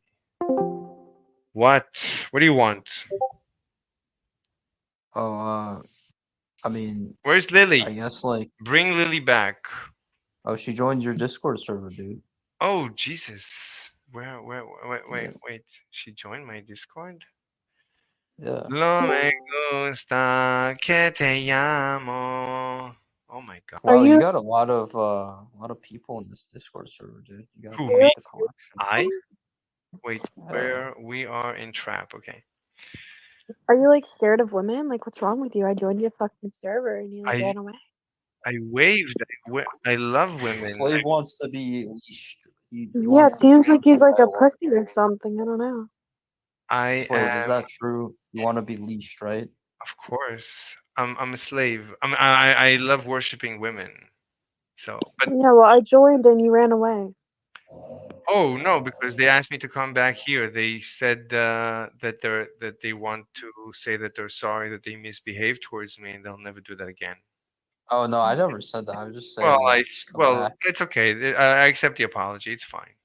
Speaker 1: What? What do you want?
Speaker 3: oh, I mean,
Speaker 1: Where's
Speaker 3: I
Speaker 1: Lily?
Speaker 3: guess like,
Speaker 1: Bring Lily back.
Speaker 3: oh, she joined your Discord server, dude.
Speaker 1: Oh Jesus!
Speaker 3: Yeah,
Speaker 1: Wait. She joined my Discord.
Speaker 3: yeah.
Speaker 1: Lo me gusta que te llamo. Oh my god.
Speaker 4: Are
Speaker 3: Wow, you
Speaker 4: you-
Speaker 3: got a lot of people in this Discord server, dude. You got
Speaker 1: Who,
Speaker 3: quite
Speaker 1: me?
Speaker 3: the collection.
Speaker 1: I? Wait,
Speaker 3: Yeah.
Speaker 1: where we are in trap. Okay.
Speaker 4: Are you like scared of women? Like, what's wrong with you? I joined your fucking server and you like
Speaker 1: I
Speaker 4: ran away.
Speaker 1: I waved. I love women.
Speaker 3: Slave wants to be leashed. He
Speaker 4: Yeah, it
Speaker 3: wants to
Speaker 4: seems like he's like a
Speaker 3: Iowa.
Speaker 4: pussy or something. I don't know.
Speaker 1: I
Speaker 3: Slave, is
Speaker 1: am,
Speaker 3: that true? You want to be leashed, right?
Speaker 1: of course. I'm a slave. I love worshiping women. So, but
Speaker 4: Yeah, well, I joined and you ran away.
Speaker 1: oh no, because they asked me to come back here. They said that they want to say that they're sorry that they misbehaved towards me and they'll never do that again.
Speaker 3: Oh no, I never said that. I was just
Speaker 1: Well,
Speaker 3: saying, like, just come
Speaker 1: well,
Speaker 3: back.
Speaker 1: it's okay. I accept the apology. It's fine.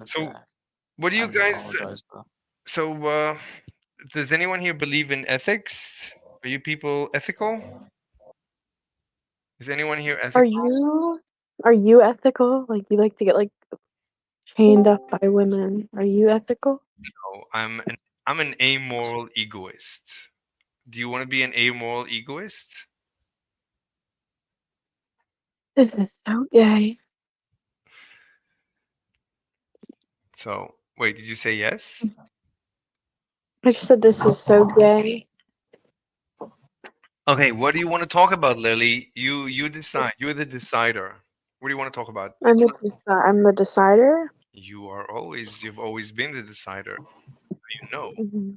Speaker 1: So,
Speaker 3: Okay.
Speaker 1: what do
Speaker 3: I
Speaker 1: you guys?
Speaker 3: apologize though.
Speaker 1: So, does anyone here believe in ethics? Are you people ethical? Is anyone here
Speaker 4: Are
Speaker 1: ethical?
Speaker 4: you ethical? Like you like to get like chained up by women? Are you ethical?
Speaker 1: No, I'm an amoral egoist. Do you want to be an amoral egoist?
Speaker 4: This is so gay.
Speaker 1: So, wait, did you say yes?
Speaker 4: I just said this is so gay.
Speaker 1: Okay, what do you want to talk about, Lily? You decide. You're the decider. What do you want to talk about?
Speaker 4: I'm the decider.
Speaker 1: You've always been the decider. You know.
Speaker 4: Mm-hmm.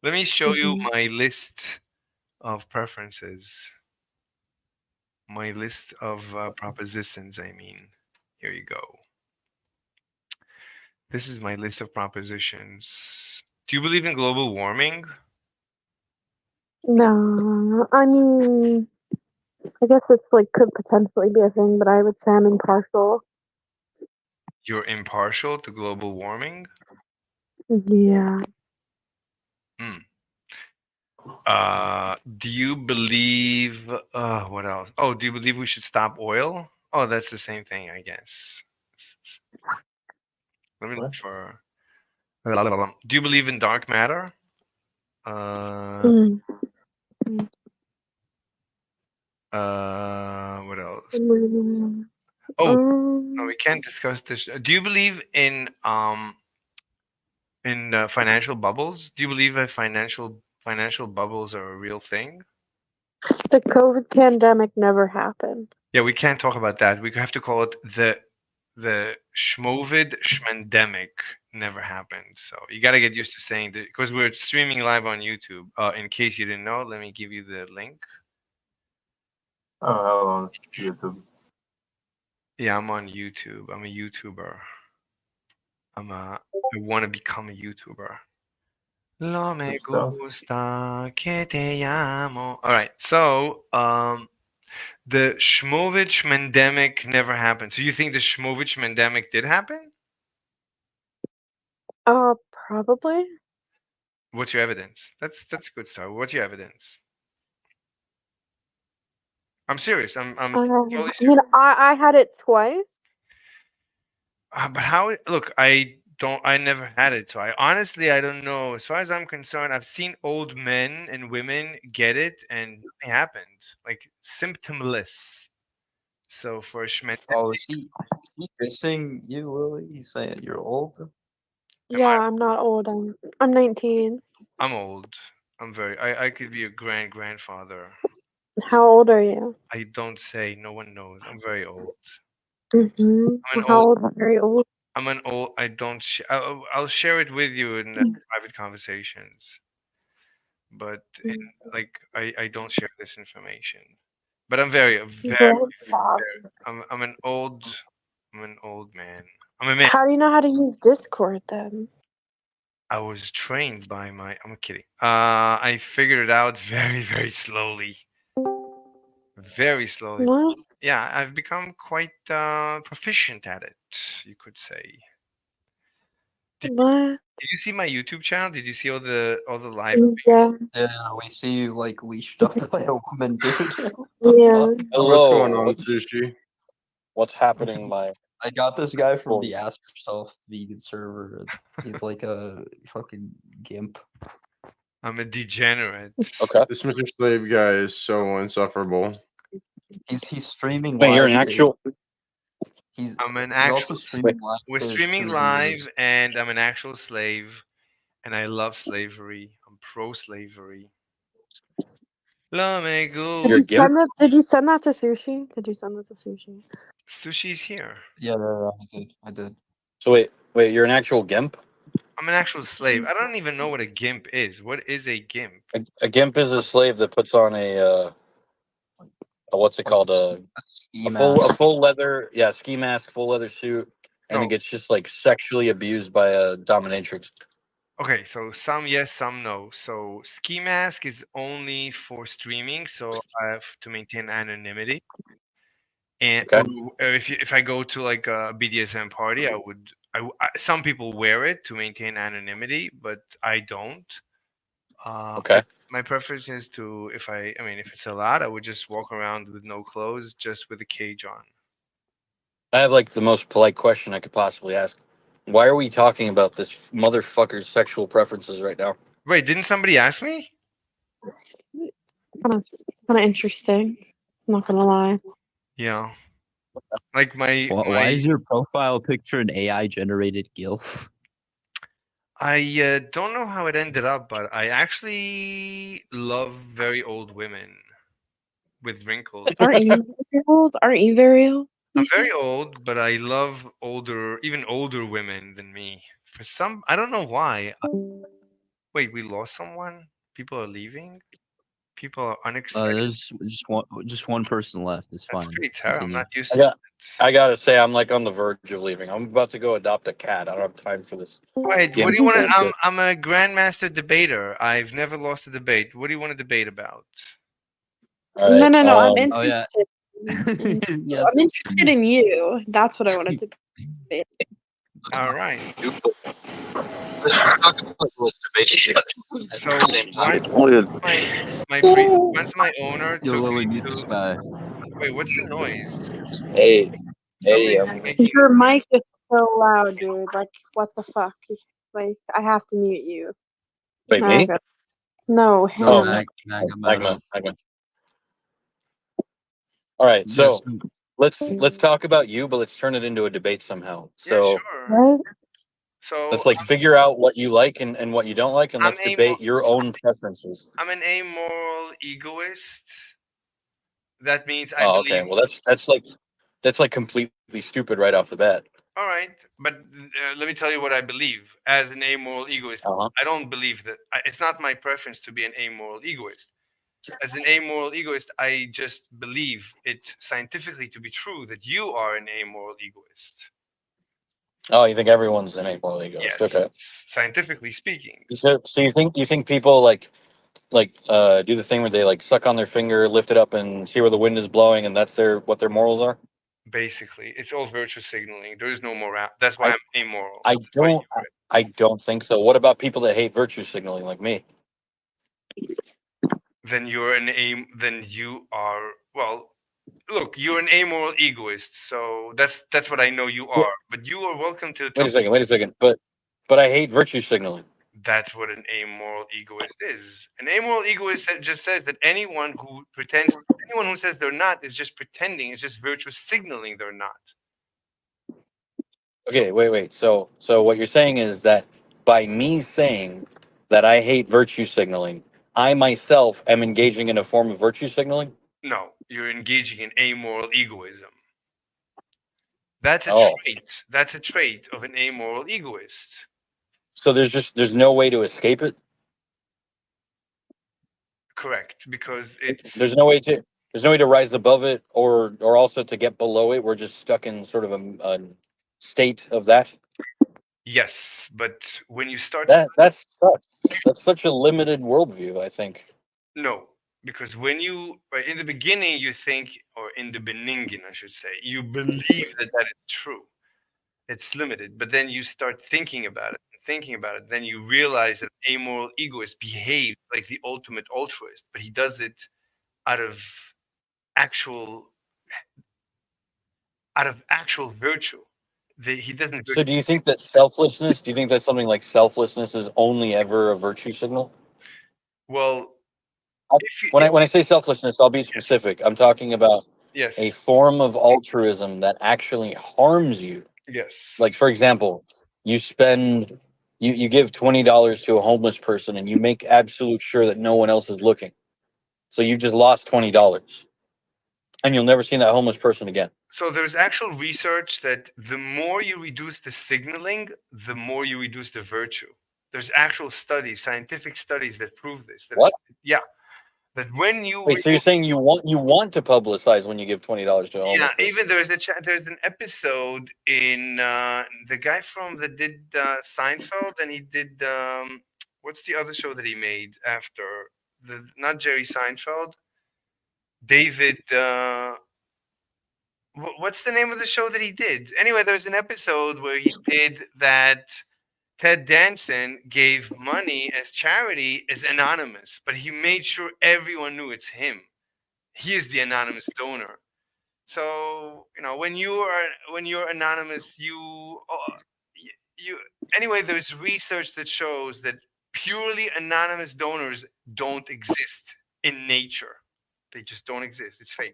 Speaker 1: Let me show you
Speaker 4: Mhm.
Speaker 1: my list of preferences. My list of propositions, I mean. Here you go. This is my list of propositions. Do you believe in global warming?
Speaker 4: No, I mean, I guess it's like could potentially be a thing, but I would say I'm impartial.
Speaker 1: You're impartial to global warming?
Speaker 4: Yeah.
Speaker 1: Hmm. Do you believe what else? Oh, do you believe we should stop oil? Oh, that's the same thing, I guess. Let me look for. Do you believe in dark matter? Uh,
Speaker 4: Mm.
Speaker 1: what else?
Speaker 4: Mm.
Speaker 1: Oh, no,
Speaker 4: Um,
Speaker 1: we can't discuss this. Do you believe in financial bubbles? Do you believe that financial bubbles are a real thing?
Speaker 4: the COVID pandemic never happened.
Speaker 1: Yeah, we can't talk about that. We have to call it the schmovid schmendemic never happened. So you got to get used to saying that because we're streaming live on YouTube. In case you didn't know, let me give you the link.
Speaker 6: Oh, on YouTube.
Speaker 1: Yeah, I'm on YouTube. I'm a YouTuber. I want to become a YouTuber. Lo me
Speaker 6: Good stuff.
Speaker 1: gusta que te llamo. All right, so the Schmovich pandemic never happened. So you think the Schmovich pandemic did happen?
Speaker 4: Probably.
Speaker 1: What's your evidence? That's a good start. What's your evidence? I'm serious. I'm totally
Speaker 4: I mean,
Speaker 1: serious.
Speaker 4: I had it twice.
Speaker 1: But how? Look, I never had it. So I don't know. As far as I'm concerned, I've seen old men and women get it, and nothing happened. Like symptomless. So for a Schmidt,
Speaker 3: Oh, is he dissing you, Lily? He's saying you're old.
Speaker 4: Yeah, I'm not old. I'm 19.
Speaker 1: I'm old. I could be a grandfather.
Speaker 4: How old are you?
Speaker 1: I don't say. No one knows. I'm very old.
Speaker 4: Mm-hmm.
Speaker 1: I'm an
Speaker 4: How
Speaker 1: old.
Speaker 4: old? Very old.
Speaker 1: I'm an old. I don't. I'll share it with you in private conversations. But like, I don't share this information. But I'm I'm an old. I'm an old man. I'm a man.
Speaker 4: How do you know how to use Discord then?
Speaker 1: I was trained by my. I'm kidding. I figured it out very slowly. Very slowly.
Speaker 4: What?
Speaker 1: Yeah, I've become quite proficient at it, you could say. Did,
Speaker 4: What?
Speaker 1: did you see my YouTube channel? Did you see all the live?
Speaker 4: Yeah.
Speaker 3: Yeah, we see you like leashed up by a woman, dude.
Speaker 4: Yeah.
Speaker 5: What's going
Speaker 6: Hello.
Speaker 5: on, Sushi?
Speaker 6: What's happening, my
Speaker 3: I got this guy from the
Speaker 6: boy?
Speaker 3: Ask Yourself vegan server. He's like a fucking gimp.
Speaker 1: I'm a degenerate.
Speaker 6: Okay.
Speaker 5: This Mr. Slave guy is so insufferable.
Speaker 3: He's streaming
Speaker 6: Wait, you're
Speaker 3: live.
Speaker 6: an actual.
Speaker 3: He's
Speaker 1: I'm an
Speaker 3: he's also
Speaker 1: actual.
Speaker 3: streaming live.
Speaker 1: We're
Speaker 3: to his
Speaker 1: streaming
Speaker 3: two
Speaker 1: live,
Speaker 3: viewers.
Speaker 1: and I'm an actual slave, and I love slavery. I'm pro-slavery. Let me
Speaker 4: Did
Speaker 6: You're
Speaker 1: go.
Speaker 6: a
Speaker 4: you
Speaker 6: gimp.
Speaker 4: send that? Did you send that to Sushi? Did you send that to Sushi?
Speaker 1: Sushi's here.
Speaker 3: Yeah, I did. I did.
Speaker 6: So wait, you're an actual gimp.
Speaker 1: I'm an actual slave. I don't even know what a gimp is. What is a gimp?
Speaker 6: A gimp is a slave that puts on a what's it
Speaker 3: Like
Speaker 6: called
Speaker 3: a ski
Speaker 6: a
Speaker 3: mask.
Speaker 6: full leather ski mask, full leather suit, and it
Speaker 1: No.
Speaker 6: gets just like sexually abused by a dominatrix.
Speaker 1: Okay, so some yes, some no. So ski mask is only for streaming, so I have to maintain anonymity. And
Speaker 6: Okay.
Speaker 1: or if I go to like a BDSM party, some people wear it to maintain anonymity, but I don't.
Speaker 6: Okay.
Speaker 1: My preference is to I mean if it's allowed, I would just walk around with no clothes, just with a cage on.
Speaker 6: I have like the most polite question I could possibly ask. Why are we talking about this motherfucker's sexual preferences right now?
Speaker 1: Wait, didn't somebody ask me?
Speaker 4: Kind of interesting. I'm not gonna lie.
Speaker 1: Yeah. Like
Speaker 3: Why is your profile picture an AI generated GIF?
Speaker 1: I don't know how it ended up, but I actually love very old women with wrinkles.
Speaker 4: Aren't you very old? Aren't you very old?
Speaker 1: I'm
Speaker 4: You
Speaker 1: very
Speaker 4: said?
Speaker 1: old, but I love even older women than me. For some, I don't know why. Wait, we lost someone? People are leaving? People are unexcited.
Speaker 3: There's just one person left. It's
Speaker 1: That's
Speaker 3: fine.
Speaker 1: pretty terrible. I'm
Speaker 3: Continue.
Speaker 1: not used
Speaker 6: I
Speaker 1: to
Speaker 6: got
Speaker 1: it.
Speaker 6: I gotta say I'm like on the verge of leaving. I'm about to go adopt a cat. I don't have time for this
Speaker 1: Wait, what do
Speaker 6: gimp
Speaker 1: you want to?
Speaker 6: bullshit.
Speaker 1: I'm a grandmaster debater. I've never lost a debate. What do you want to debate about?
Speaker 6: All
Speaker 4: No,
Speaker 6: right.
Speaker 4: no, no. I'm
Speaker 3: Oh yeah.
Speaker 4: interested. In you.
Speaker 3: Yes.
Speaker 4: I'm interested in you. That's what I wanted to be.
Speaker 1: All right. So once my owner
Speaker 3: Yo,
Speaker 1: took
Speaker 3: Lily,
Speaker 1: me
Speaker 3: mute this
Speaker 1: to
Speaker 3: guy.
Speaker 1: wait, what's the noise?
Speaker 6: Hey,
Speaker 1: Somebody's making
Speaker 4: Your mic is so loud, dude. Like, what the fuck? Like, I have to mute you.
Speaker 6: wait, me?
Speaker 4: Maga. No,
Speaker 3: No,
Speaker 4: him.
Speaker 6: Magma. All right.
Speaker 3: Yes.
Speaker 6: So let's talk about you, but let's turn it into a debate somehow.
Speaker 1: Yeah,
Speaker 6: So
Speaker 1: sure.
Speaker 4: Right?
Speaker 1: So
Speaker 6: let's like figure out what you like and what you don't like, and
Speaker 1: I'm
Speaker 6: let's debate your own preferences.
Speaker 1: I'm an amoral egoist. That means I
Speaker 6: Oh, okay.
Speaker 1: believe.
Speaker 6: Well, that's like completely stupid right off the bat.
Speaker 1: All right, but let me tell you what I believe as an amoral egoist.
Speaker 6: Uh-huh.
Speaker 1: I don't believe that it's not my preference to be an amoral egoist. As an amoral egoist, I just believe it scientifically to be true that you are an amoral egoist.
Speaker 6: Oh, you think everyone's an amoral egoist?
Speaker 1: Yes,
Speaker 6: Okay.
Speaker 1: scientifically speaking.
Speaker 6: So you think people do the thing where they like suck on their finger, lift it up, and see where the wind is blowing, and that's what their morals are?
Speaker 1: Basically, it's all virtue signaling. There is no moral. That's why
Speaker 6: I
Speaker 1: I'm amoral.
Speaker 6: I
Speaker 1: That's why
Speaker 6: don't I don't think so. What about people that hate virtue signaling like me?
Speaker 1: then you're an aim. Then you are well. Look, you're an amoral egoist. So that's what I know you
Speaker 6: Wait
Speaker 1: are. But you are welcome to
Speaker 6: wait a second. But I hate virtue signaling.
Speaker 1: That's what an amoral egoist is. An amoral egoist just says that anyone who says they're not is just pretending. It's just virtue signaling they're not.
Speaker 6: Okay, wait. So what you're saying is that by me saying that I hate virtue signaling, I myself am engaging in a form of virtue signaling?
Speaker 1: No, you're engaging in amoral egoism. That's a
Speaker 6: Oh.
Speaker 1: trait. That's a trait of an amoral egoist.
Speaker 6: So there's no way to escape it?
Speaker 1: Correct, because it's
Speaker 6: There's no way to rise above it or also to get below it. We're just stuck in sort of a state of that.
Speaker 1: yes, but when you start
Speaker 6: That's such a limited worldview, I think.
Speaker 1: no, because when you right, in the beginning you think, or in the beningin, I should say, you believe that is true. It's limited, but then you start thinking about it and thinking about it. Then you realize that an amoral egoist behaves like the ultimate altruist, but he does it out of actual actual virtue. He doesn't.
Speaker 6: So do you think that selflessness? Do you think that something like selflessness is only ever a virtue signal?
Speaker 1: Well, if you,
Speaker 6: When I say selflessness, I'll be
Speaker 1: yes,
Speaker 6: specific. I'm talking about a
Speaker 1: yes,
Speaker 6: form of altruism that actually harms you.
Speaker 1: yes.
Speaker 6: Like, for example, you spend you give $20 to a homeless person and you make absolute sure that no one else is looking. So you just lost $20 and you'll never see that homeless person again.
Speaker 1: So there's actual research that the more you reduce the signaling, the more you reduce the virtue. There's actual studies, scientific studies that prove this. That
Speaker 6: What?
Speaker 1: yeah, that when you
Speaker 6: Wait, so you're saying you want to publicize when you give $20 to a
Speaker 1: yeah,
Speaker 6: homeless person?
Speaker 1: even there's an episode in the guy from that did Seinfeld, and he did what's the other show that he made after the not Jerry Seinfeld, David. What's the name of the show that he did? Anyway, there's an episode where he did that. Ted Danson gave money as charity as anonymous, but he made sure everyone knew it's him. He is the anonymous donor. So when you're anonymous, you anyway. There's research that shows that purely anonymous donors don't exist in nature. They just don't exist. It's fake.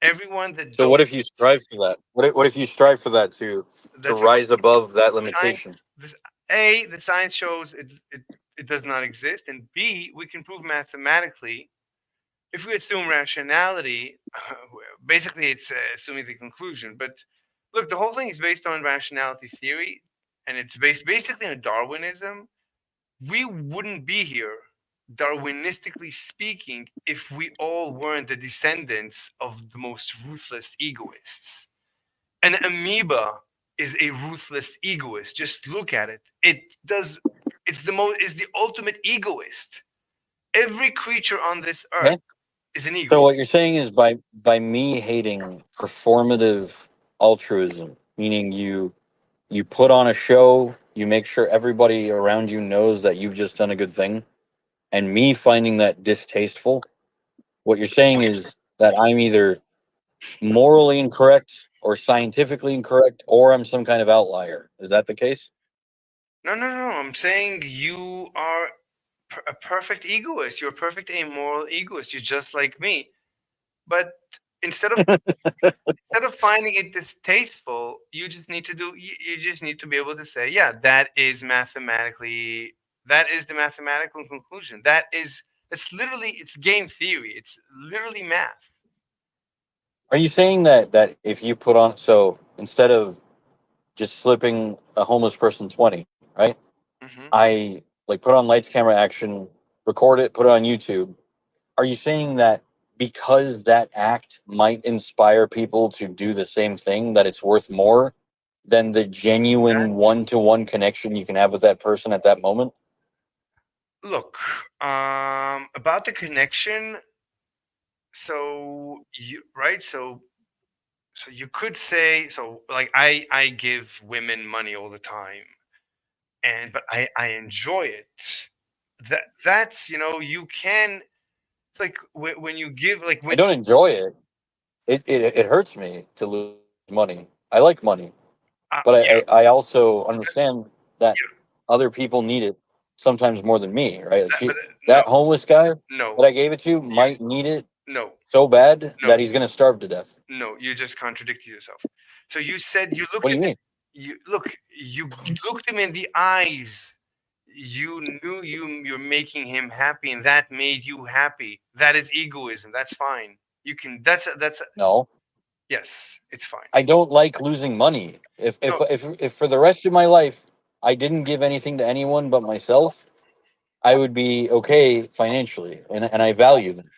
Speaker 1: Everyone that
Speaker 6: So what if you
Speaker 1: donates,
Speaker 6: strive for that? What if you strive for that to
Speaker 1: that's what
Speaker 6: rise above that limitation?
Speaker 1: science. The science shows it does not exist, and B, we can prove mathematically if we assume rationality, basically it's assuming the conclusion. But look, the whole thing is based on rationality theory, and it's based basically on Darwinism. We wouldn't be here, Darwinistically speaking, if we all weren't the descendants of the most ruthless egoists. An amoeba is a ruthless egoist. Just look at it. It does. It's the most. Is the ultimate egoist. Every creature on this
Speaker 6: Okay.
Speaker 1: earth is an
Speaker 6: So
Speaker 1: egoist.
Speaker 6: what you're saying is by me hating performative altruism, meaning you put on a show, you make sure everybody around you knows that you've just done a good thing, and me finding that distasteful, what you're saying is that I'm either morally incorrect or scientifically incorrect or I'm some kind of outlier. Is that the case?
Speaker 1: No, no, no. I'm saying you are a perfect egoist. You're a perfect amoral egoist. You're just like me. But instead of instead of finding it distasteful, you just need to you just need to be able to say, yeah, that is the mathematical conclusion. It's literally it's game theory. It's literally math.
Speaker 6: Are you saying that if you put on, so instead of just slipping a homeless person 20, right?
Speaker 1: Hmm.
Speaker 6: I like put on lights, camera, action, record it, put it on YouTube. Are you saying that because that act might inspire people to do the same thing, that it's worth more than the genuine
Speaker 1: That's
Speaker 6: one-to-one connection you can have with that person at that moment?
Speaker 1: look about the connection. So you right. So you could say so like I give women money all the time, and but I enjoy it. That's you can it's like when you give like
Speaker 6: I
Speaker 1: when
Speaker 6: don't enjoy it. It hurts me to lose money. I like money, but
Speaker 1: yeah,
Speaker 6: I also understand that
Speaker 1: yeah,
Speaker 6: other people need it sometimes more than me, right?
Speaker 1: but no,
Speaker 6: That homeless guy
Speaker 1: no,
Speaker 6: that I gave it to
Speaker 1: you
Speaker 6: might need it
Speaker 1: no,
Speaker 6: so bad
Speaker 1: no,
Speaker 6: that he's going to starve to death.
Speaker 1: no, you just contradicted yourself. So you said you
Speaker 6: What
Speaker 1: looked
Speaker 6: do you
Speaker 1: him
Speaker 6: mean?
Speaker 1: you looked him in the eyes. You knew you're making him happy, and that made you happy. That is egoism. That's fine. You can.
Speaker 6: No,
Speaker 1: Yes, it's fine.
Speaker 6: I don't like losing money.
Speaker 1: No,
Speaker 6: If for the rest of my life I didn't give anything to anyone but myself, I would be okay financially, and I value them.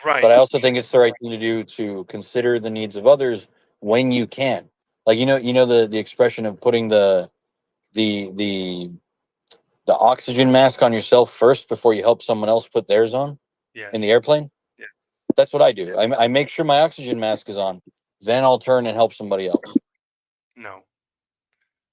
Speaker 1: right.
Speaker 6: But I also think it's the right thing to do to consider the needs of others when you can. Like the expression of putting the the the oxygen mask on yourself first before you help someone else put theirs on in the
Speaker 1: Yes.
Speaker 6: airplane.
Speaker 1: Yeah.
Speaker 6: That's what I do. I make sure my oxygen mask is on, then I'll turn and help somebody else.
Speaker 1: No.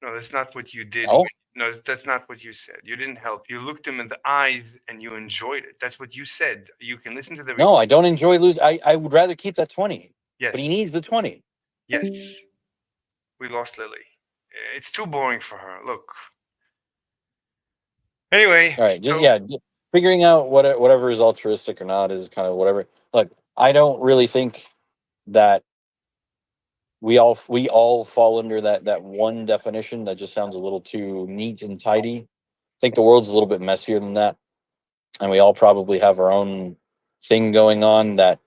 Speaker 1: No, that's not what you did.
Speaker 6: No,
Speaker 1: No, that's not what you said. You didn't help. You looked him in the eyes and you enjoyed it. That's what you said. You can listen to the
Speaker 6: no, I don't enjoy losing. I would rather keep that 20, but he
Speaker 1: yes.
Speaker 6: needs the 20.
Speaker 1: Yes. We lost Lily. It's too boring for her. Look. Anyway,
Speaker 6: All right, just
Speaker 1: so
Speaker 6: yeah. figuring out whatever is altruistic or not is kind of whatever. Like, I don't really think that we all fall under that one definition that just sounds a little too neat and tidy. I think the world's a little bit messier than that, and we all probably have our own thing going on that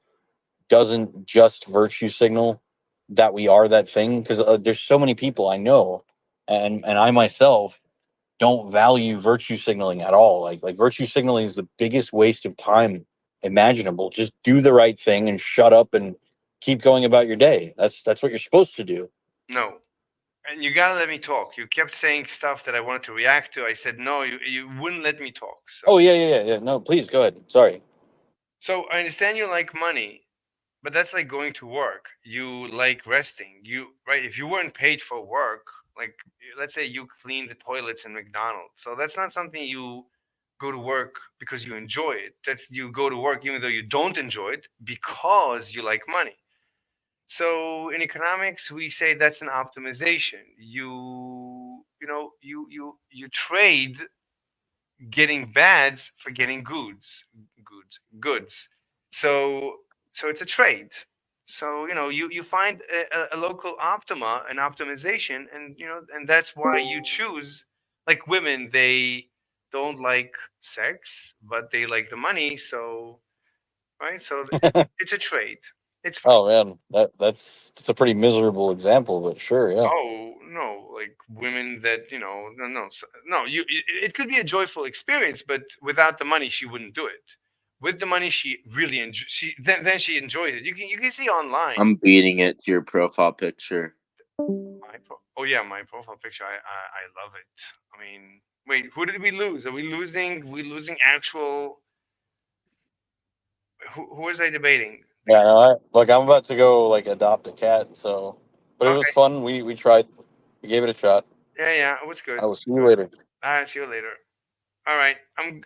Speaker 6: doesn't just virtue signal that we are that thing. Because there's so many people I know, and I myself don't value virtue signaling at all. Like virtue signaling is the biggest waste of time imaginable. Just do the right thing and shut up and keep going about your day. That's what you're supposed to do.
Speaker 1: No. And you gotta let me talk. You kept saying stuff that I wanted to react to. I said no, you wouldn't let me talk.
Speaker 6: Oh yeah. No, please go ahead. Sorry.
Speaker 1: So I understand you like money, but that's like going to work. You like resting. You right? If you weren't paid for work, like let's say you clean the toilets in McDonald's, so that's not something you go to work because you enjoy it. That's you go to work even though you don't enjoy it because you like money. So in economics, we say that's an optimization. You trade getting bads for getting goods. So it's a trade. So you find a local optima, an optimization, and and that's why you choose. Like women, they don't like sex, but they like the money. So right, so it's a trade. It's fine.
Speaker 6: Oh man, that's a pretty miserable example, but sure, yeah.
Speaker 1: Oh no, like women that no. It could be a joyful experience, but without the money, she wouldn't do it. With the money, she really then she enjoyed it. You can see online.
Speaker 7: I'm beating it to your profile picture.
Speaker 1: Oh yeah, my profile picture. I love it. I mean, wait, who did we lose? Are we losing? We losing actual? Who was I debating?
Speaker 6: Yeah, no, like I'm about to go like adopt a cat, so but it was
Speaker 1: Okay.
Speaker 6: fun. We tried. We gave it a shot.
Speaker 1: Yeah, it was good.
Speaker 6: I will see you later.
Speaker 1: All right, see you later. All right, I'm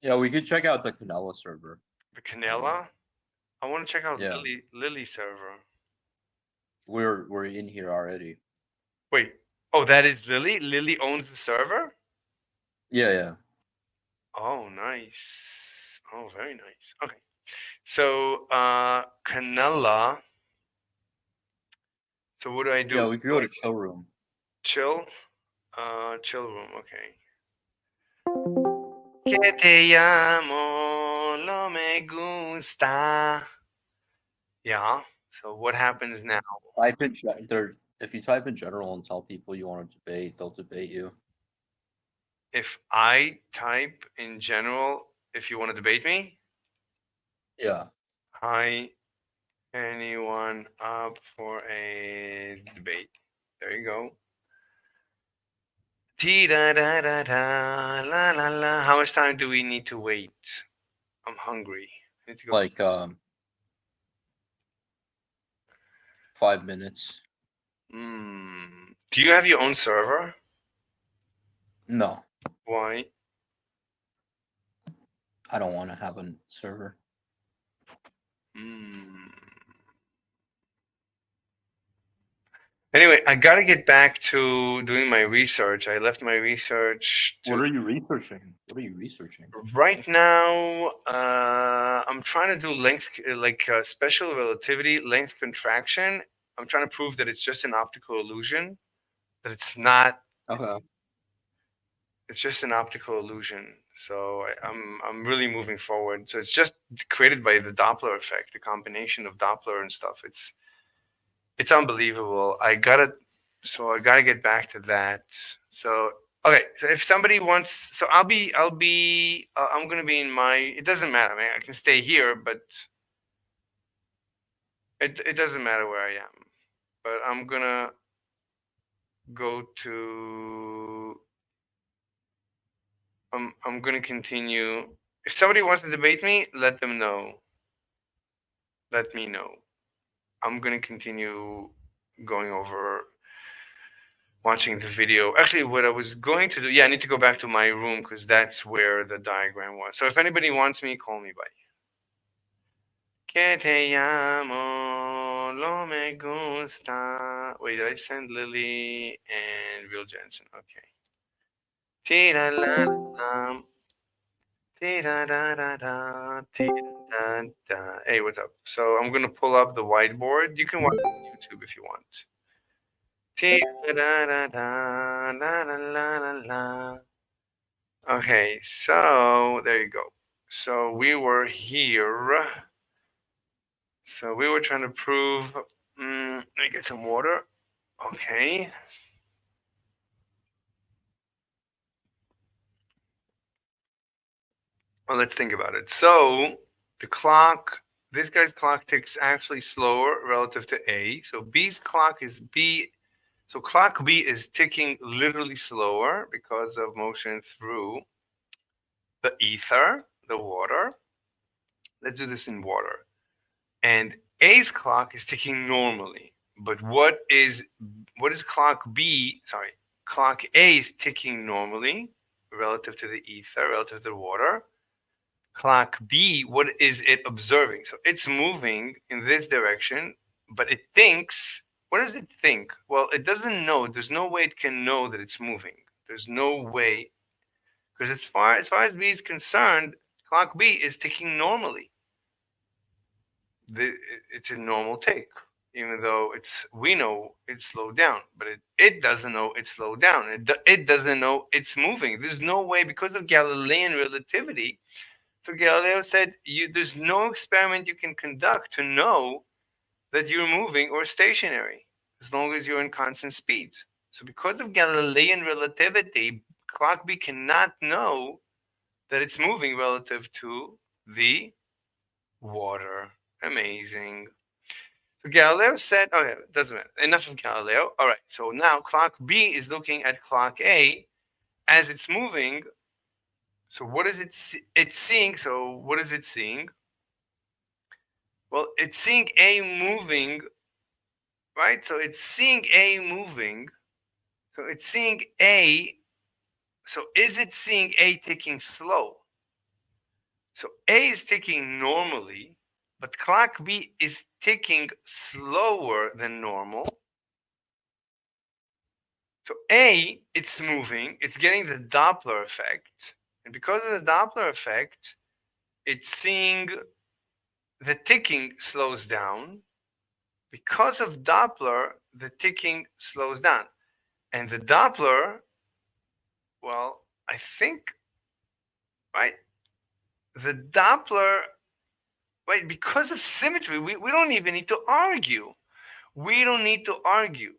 Speaker 3: Yeah, we could check out the Canela server.
Speaker 1: the Canela. I want to check out
Speaker 3: Yeah.
Speaker 1: Lily server.
Speaker 3: We're in here already.
Speaker 1: Wait. Oh, that is Lily? Lily owns the server?
Speaker 3: Yeah.
Speaker 1: Oh, nice. Oh, very nice. Okay. So, Canela. So what do I do?
Speaker 3: Yeah, we could go to chill room.
Speaker 1: Chill? Chill room, okay. Que te llamo, lo me gusta. Yeah. So what happens now?
Speaker 3: Type in if you type in general and tell people you want to debate, they'll debate you.
Speaker 1: If I type in general, if you want to debate me?
Speaker 3: Yeah.
Speaker 1: Hi, anyone up for a debate? There you go. Da da da da la la la. How much time do we need to wait? I'm hungry. I need to go.
Speaker 3: Like 5 minutes.
Speaker 1: Do you have your own server?
Speaker 3: No,
Speaker 1: Why?
Speaker 3: I don't want to have a server.
Speaker 1: Anyway, I gotta get back to doing my research. I left my research.
Speaker 3: What are you researching?
Speaker 1: Right now, I'm trying to do length, like special relativity, length contraction. I'm trying to prove that it's just an optical illusion, that it's not.
Speaker 3: Okay.
Speaker 1: It's just an optical illusion. So I'm really moving forward. So it's just created by the Doppler effect, the combination of Doppler and stuff. It's unbelievable. I gotta get back to that. So okay, so if somebody wants, so I'm gonna be in my. It doesn't matter, man. I can stay here, but it doesn't matter where I am. But I'm gonna go to. I'm gonna continue. If somebody wants to debate me, let them know. Let me know. I'm gonna continue going over watching the video. Actually, what I was going to do, yeah, I need to go back to my room because that's where the diagram was. So if anybody wants me, call me by. Que te llamo, lo me gusta. Wait, did I send Lily and Real Jensen? Okay. Tee-da-la-la-la. Tee-da-da-da-da. Tee-da-da-da. Hey, what's up? So I'm gonna pull up the whiteboard. You can watch it on YouTube if you want. Tee-da-da-da-da. La-la-la-la-la. Okay, so there you go. So we were here. So we were trying to prove. Let me get some water. Okay. Well, let's think about it. So the clock, this guy's clock ticks actually slower relative to A. So B's clock is B. So clock B is ticking literally slower because of motion through the ether, the water. Let's do this in water. And A's clock is ticking normally. But what is clock B? Sorry, clock A is ticking normally relative to the ether, relative to the water. Clock B, what is it observing? So it's moving in this direction, but it thinks. What does it think? Well, it doesn't know. There's no way it can know that it's moving. There's no way, because as far as B is concerned, clock B is ticking normally. It's a normal tick, even though we know it's slowed down, but it doesn't know it's slowed down. It doesn't know it's moving. There's no way, because of Galilean relativity. So Galileo said, there's no experiment you can conduct to know that you're moving or stationary, as long as you're in constant speed. So because of Galilean relativity, clock B cannot know that it's moving relative to the water. Amazing. So Galileo said, okay, doesn't matter. Enough of Galileo. All right, so now clock B is looking at clock A as it's moving. So what is it's seeing? So what is it seeing? Well, it's seeing A moving, right? So it's seeing A moving. So it's seeing A. So is it seeing A ticking slow? So A is ticking normally, but clock B is ticking slower than normal. So A, it's moving, it's getting the Doppler effect. And because of the Doppler effect, it's seeing the ticking slows down. Because of Doppler, the ticking slows down. And the Doppler, well, I think, right? The Doppler, right? Because of symmetry, we don't even need to argue. We don't need to argue.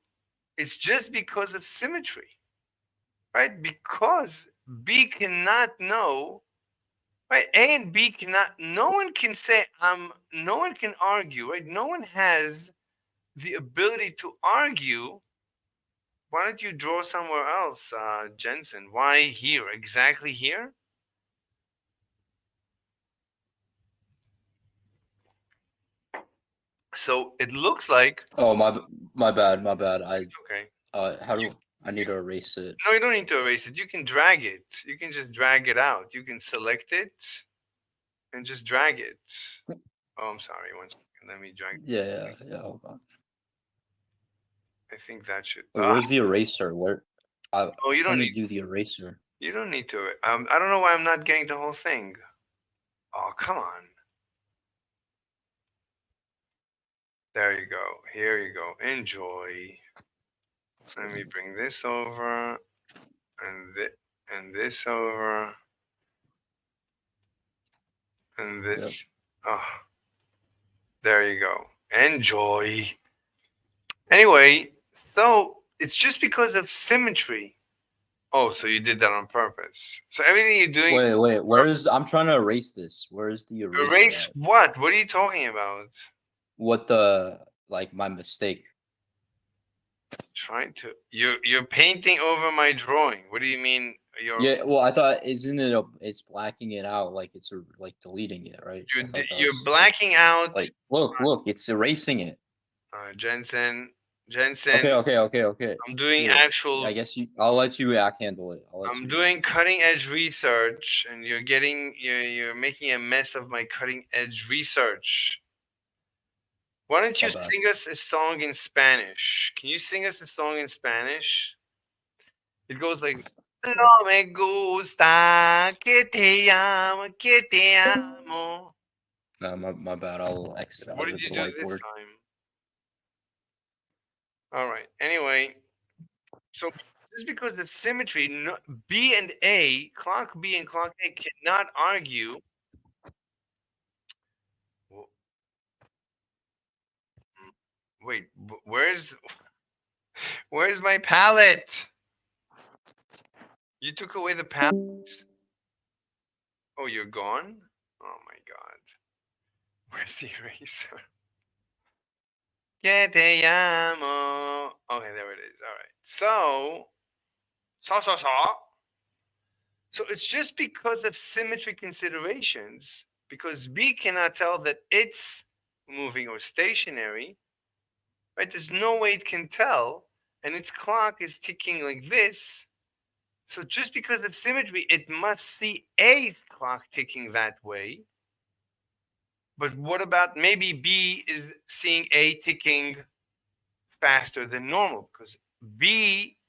Speaker 1: It's just because of symmetry, right? Because B cannot know, right? A and B cannot, no one can say, no one can argue, right? No one has the ability to argue. Why don't you draw somewhere else, Jensen? Why here? Exactly here? So it looks like.
Speaker 3: Oh my bad.
Speaker 1: It's okay.
Speaker 3: How do I need to erase it?
Speaker 1: No, you don't need to erase it. You can drag it. You can just drag it out. You can select it and just drag it. Oh, I'm sorry. One second. Let me drag.
Speaker 3: Yeah. Hold on.
Speaker 1: I think that should.
Speaker 3: Wait, where's the eraser? I'm
Speaker 1: you don't
Speaker 3: trying to
Speaker 1: need.
Speaker 3: do the eraser.
Speaker 1: You don't need to. I don't know why I'm not getting the whole thing. Oh, come on. There you go. Here you go. Enjoy. Let me bring this over and this over and this.
Speaker 3: Yep.
Speaker 1: Oh, there you go. Enjoy. Anyway, so it's just because of symmetry. Oh, so you did that on purpose. So everything you're doing.
Speaker 3: Wait. I'm trying to erase this. Where's the eraser?
Speaker 1: Erase
Speaker 3: at?
Speaker 1: what? What are you talking about?
Speaker 3: What my mistake?
Speaker 1: Trying to. You're painting over my drawing. What do you mean?
Speaker 3: Yeah, well, I thought it's blacking it out, like it's like deleting it, right?
Speaker 1: You're blacking out.
Speaker 3: Like, look, it's erasing it.
Speaker 1: Jensen.
Speaker 3: Okay.
Speaker 1: I'm doing
Speaker 3: Here,
Speaker 1: actual.
Speaker 3: I guess I'll let you handle it.
Speaker 1: I'm doing cutting edge research, and you're making a mess of my cutting edge research. Why don't you sing us a song in Spanish? Can you sing us a song in Spanish? It goes like, No me gusta que te amo, que te amo.
Speaker 3: No, my bad. I'll exit out
Speaker 1: What
Speaker 3: of
Speaker 1: did you
Speaker 3: the
Speaker 1: do this
Speaker 3: whiteboard.
Speaker 1: time? All right. Anyway, so just because of symmetry, no, B and A, clock B and clock A cannot argue. w- Wait, where's my palette? You took away the palette. Oh, you're gone? Oh my god. Where's the eraser? Que te llamo. Okay, there it is. All right. So. So it's just because of symmetry considerations, because B cannot tell that it's moving or stationary, right? There's no way it can tell, and its clock is ticking like this. So just because of symmetry, it must see A's clock ticking that way. But what about maybe B is seeing A ticking faster than normal? Because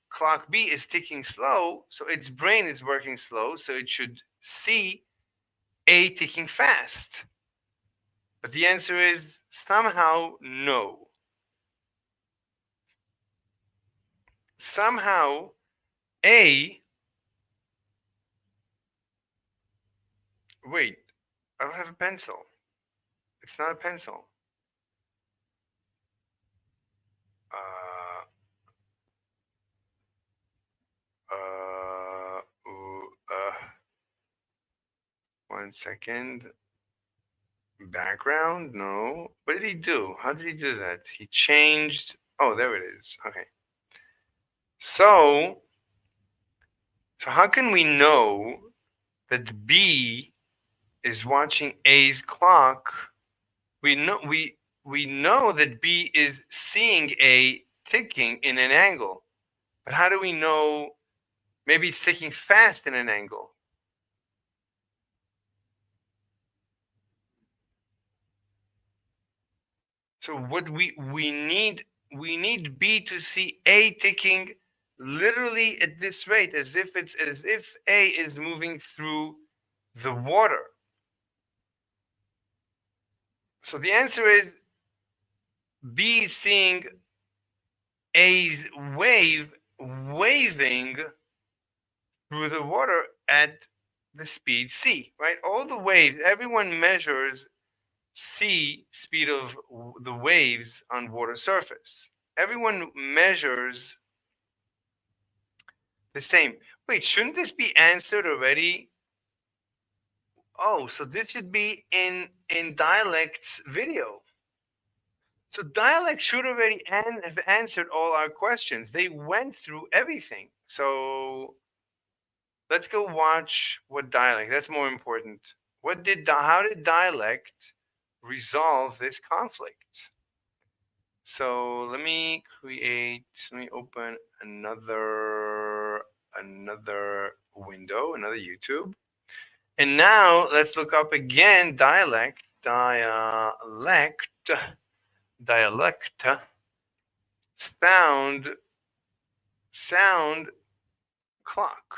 Speaker 1: clock B is ticking slow, so its brain is working slow, so it should see A ticking fast. But the answer is somehow no. Somehow A. Wait, I don't have a pencil. It's not a pencil. Uh, uh, uh, 1 second. Background? No. What did he do? How did he do that? He changed. Oh, there it is. Okay. So how can we know that B is watching A's clock? We know that B is seeing A ticking in an angle. But how do we know maybe it's ticking fast in an angle? So what we need B to see A ticking literally at this rate, as if A is moving through the water. So the answer is B is seeing A's waving through the water at the speed c, right? All the waves, everyone measures c, speed of the waves on water surface. Everyone measures the same. Wait, shouldn't this be answered already? Oh, so this should be in dialect's video. So dialect should already have answered all our questions. They went through everything. So let's go watch what dialect. That's more important. How did dialect resolve this conflict? So let me open another window, another YouTube. And now let's look up again dialect sound clock.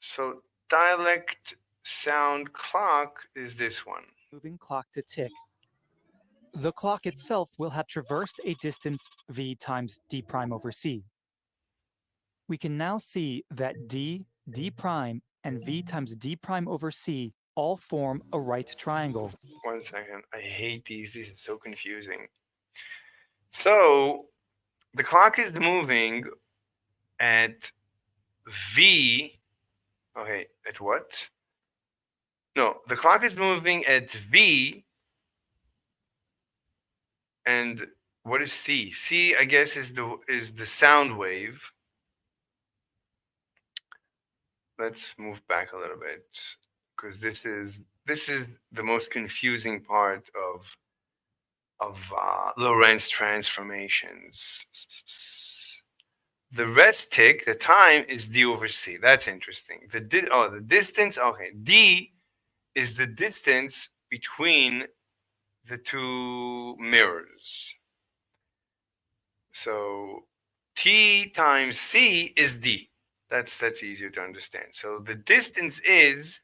Speaker 1: So dialect sound clock is this one.
Speaker 8: Moving clock to tick. The clock itself will have traversed a distance v times d prime over c. We can now see that d, d prime, and v times d prime over c all form a right triangle.
Speaker 1: 1 second. I hate these. These are so confusing. So the clock is moving at v. Okay, at what? No, the clock is moving at v. And what is c? C, I guess, is the sound wave. Let's move back a little bit, because this is the most confusing part of Lorentz transformations. The rest tick, the time, is d over c. That's interesting. The distance. Okay, d is the distance between the two mirrors. So T times C is D. That's easier to understand. So the distance is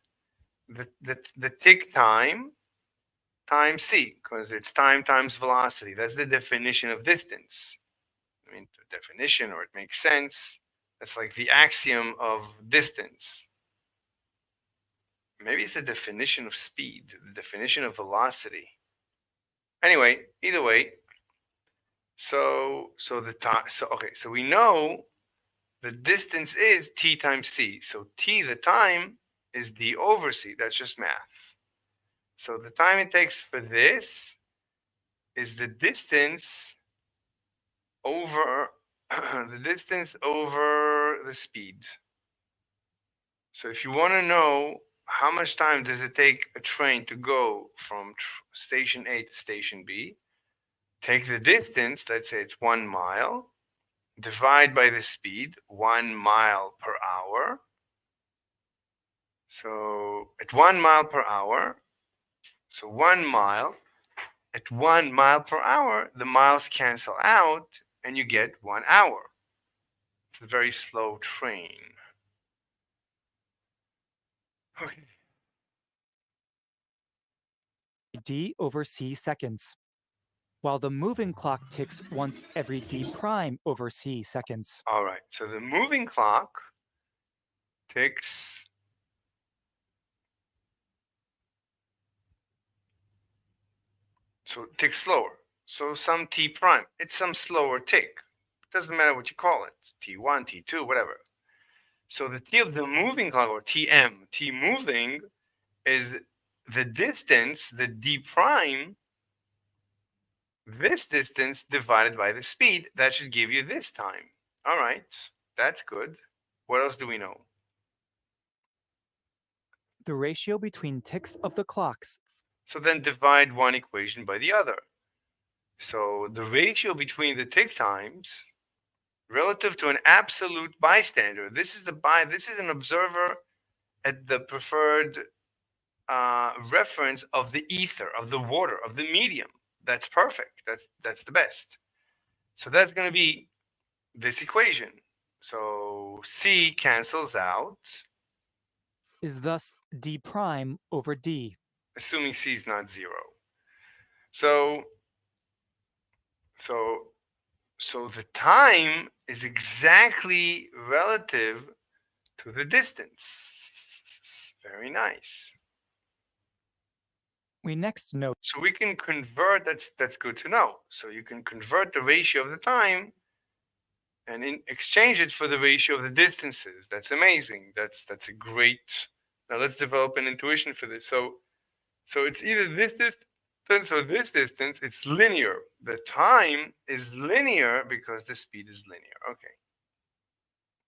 Speaker 1: the tick time times C, because it's time times velocity. That's the definition of distance. I mean, the definition, or it makes sense. That's like the axiom of distance. Maybe it's the definition of speed, the definition of velocity. Anyway, either way, so the time, so we know the distance is T times C. So T, the time, is D over C. That's just math. So the time it takes for this is the distance over the distance over the speed. So if you want to know how much time does it take a train to go from station A to station B, take the distance, let's say it's 1 mile, divide by the speed, 1 mile per hour. So at 1 mile per hour, so 1 mile, at 1 mile per hour, the miles cancel out and you get 1 hour. It's a very slow train. Okay.
Speaker 8: D over C seconds, while the moving clock ticks once every D prime over C seconds.
Speaker 1: All right. So the moving clock ticks slower. So some T prime. It's some slower tick. It doesn't matter what you call it. T1, T2, whatever. So the T of the moving clock, or TM, T moving, is the distance, the D prime, this distance divided by the speed. That should give you this time. All right. That's good. What else do we know?
Speaker 8: The ratio between ticks of the clocks.
Speaker 1: So then divide one equation by the other. So the ratio between the tick times relative to an absolute bystander. This is an observer at the preferred reference of the ether, of the water, of the medium. That's perfect. That's the best. So that's going to be this equation. So C cancels out,
Speaker 8: Is thus D prime over D.
Speaker 1: assuming C is not 0. So the time is exactly relative to the distance. Very nice.
Speaker 8: We next note.
Speaker 1: So we can convert, that's good to know. So you can convert the ratio of the time and exchange it for the ratio of the distances. That's amazing. That's a great. Now let's develop an intuition for this. So it's either this distance or this distance. It's linear. The time is linear because the speed is linear. Okay.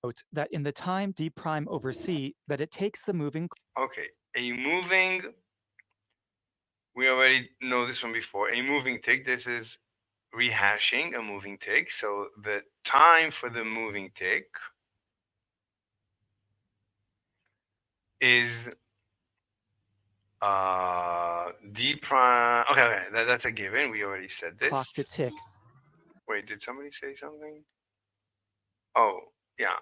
Speaker 8: Note that in the time D prime over C, that it takes the moving.
Speaker 1: Okay. We already know this one before. A moving tick. This is rehashing a moving tick. So the time for the moving tick is D prime. Okay, that's a given. We already said this.
Speaker 8: Clock to tick.
Speaker 1: Wait, did somebody say something? Oh, yeah.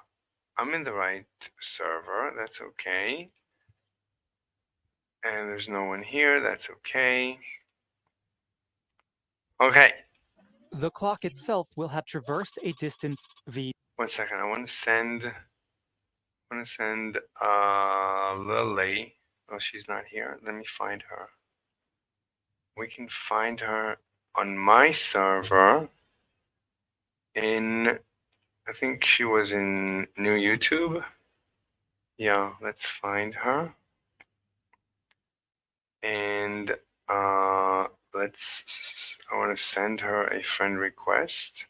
Speaker 1: I'm in the right server. That's okay. And there's no one here. That's okay. Okay.
Speaker 8: The clock itself will have traversed a distance V.
Speaker 1: 1 second. I want to send Lily. Oh, she's not here. Let me find her. We can find her on my server in, I think she was in new YouTube. Yeah, let's find her. And I want to send her a friend request.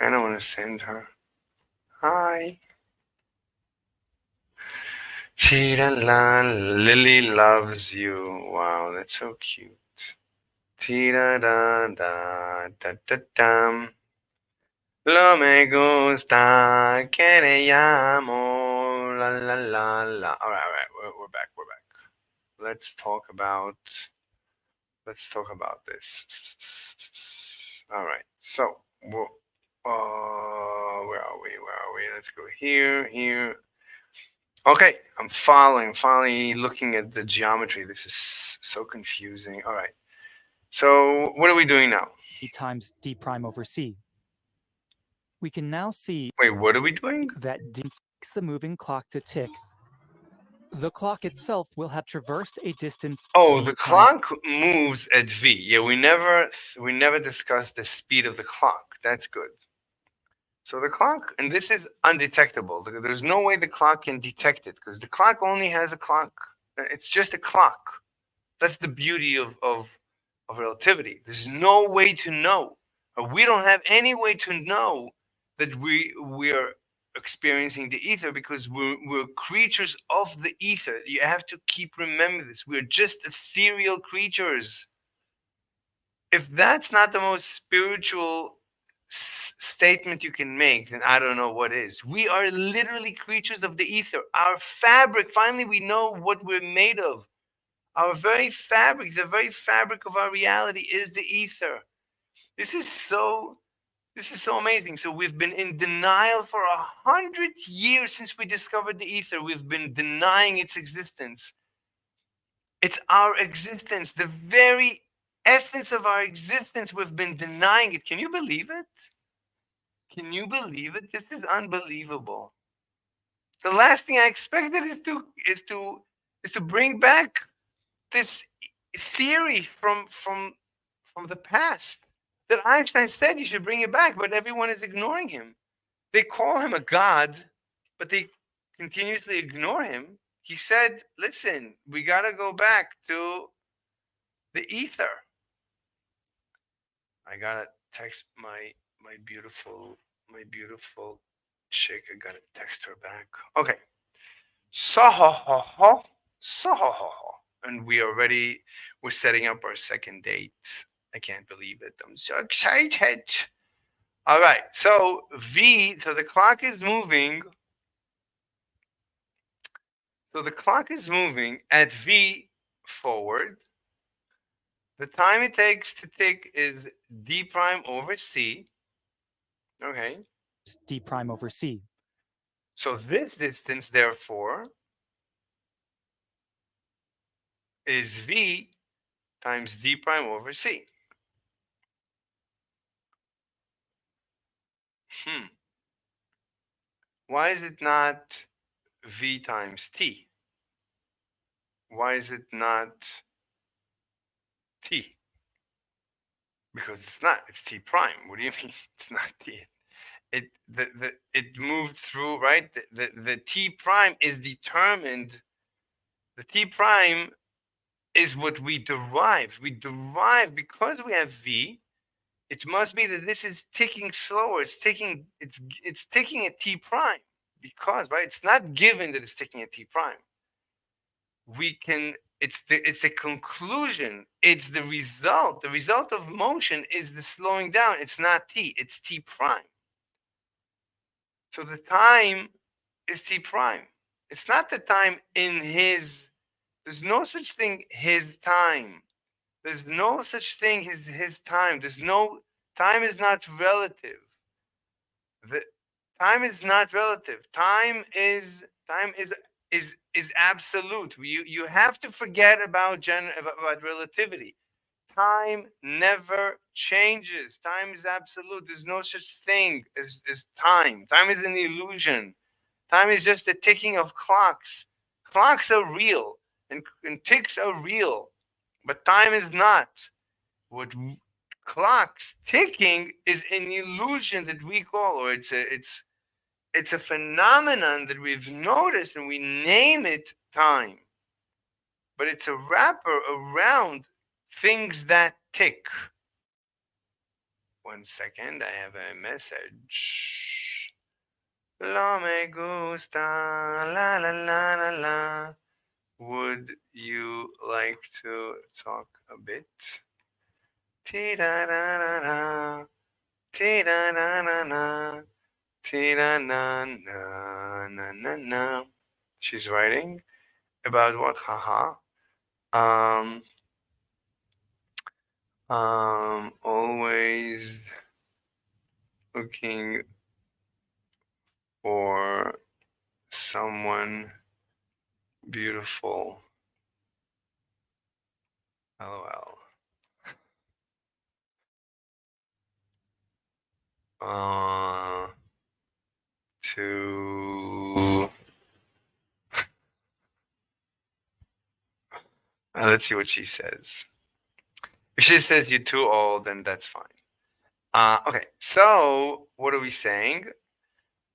Speaker 1: And I want to send her, hi. Tira-la, Lily loves you. Wow, that's so cute. Tira-da-da-da-da-dam. Lo me gusta, que le llamo, la la la la. All right, we're back. Let's talk about this. All right, so Where are we? Where are we? Let's go here, here. Okay, I'm finally looking at the geometry. This is so confusing. All right. So what are we doing now?
Speaker 8: E times d prime over c. We can now see
Speaker 1: Wait, what are we doing?
Speaker 8: that d makes the moving clock to tick. The clock itself will have traversed a distance
Speaker 1: Oh,
Speaker 8: v
Speaker 1: the
Speaker 8: times
Speaker 1: clock moves at v. Yeah, we never discussed the speed of the clock. That's good. So the clock, and this is undetectable. There's no way the clock can detect it because the clock only has a clock. It's just a clock. That's the beauty of relativity. There's no way to know. We don't have any way to know that we are experiencing the ether because we're creatures of the ether. You have to keep remembering this. We're just ethereal creatures. If that's not the most spiritual statement you can make, then I don't know what is. We are literally creatures of the ether. Our fabric, finally, we know what we're made of. Our very fabric, the very fabric of our reality is the ether. This is so amazing. So we've been in denial for 100 years since we discovered the ether. We've been denying its existence. It's our existence, the very essence of our existence. We've been denying it. Can you believe it? Can you believe it? This is unbelievable. The last thing I expected is to bring back this theory from the past that Einstein said you should bring it back, but everyone is ignoring him. They call him a god, but they continuously ignore him. He said, "Listen, we got to go back to the ether." I got to text my beautiful chick. I got to text her back. Okay. So and we are ready. We're setting up our second date. I can't believe it. I'm so excited. All right. So so the clock is moving. So the clock is moving at V forward. The time it takes to tick is D prime over C. Okay.
Speaker 8: d prime over c.
Speaker 1: So this distance, therefore, is V times D prime over C. Why is it not V times T? Why is it not T? Because it's not. It's T prime. What do you mean it's not T? It moved through, right? The T prime is determined. The T prime is what we derive. We derive because we have V. It must be that this is ticking slower. It's ticking at T prime because, right? It's not given that it's ticking at T prime. We can. It's the conclusion. It's the result. The result of motion is the slowing down. It's not T. It's T prime. So the time is T prime. It's not the time in his. There's no such thing his time. There's no such thing as his time. There's no time is not relative. The time is not relative. Time is absolute. You have to forget about about relativity. Time never changes. Time is absolute. There's no such thing as time. Time is an illusion. Time is just a ticking of clocks. Clocks are real and ticks are real, but time is not. What clocks ticking is an illusion that we call, or it's a phenomenon that we've noticed and we name it time. But it's a wrapper around things that tick. 1 second, I have a message. Lo me gusta, la la la la la. Would you like to talk a bit? Ti da da da da, ti da da da da, ti da na na na na na. She's writing about what? Haha. Um. Always looking for someone beautiful. LOL. To let's see what she says. If she says you're too old, then that's fine. Okay, so what are we saying?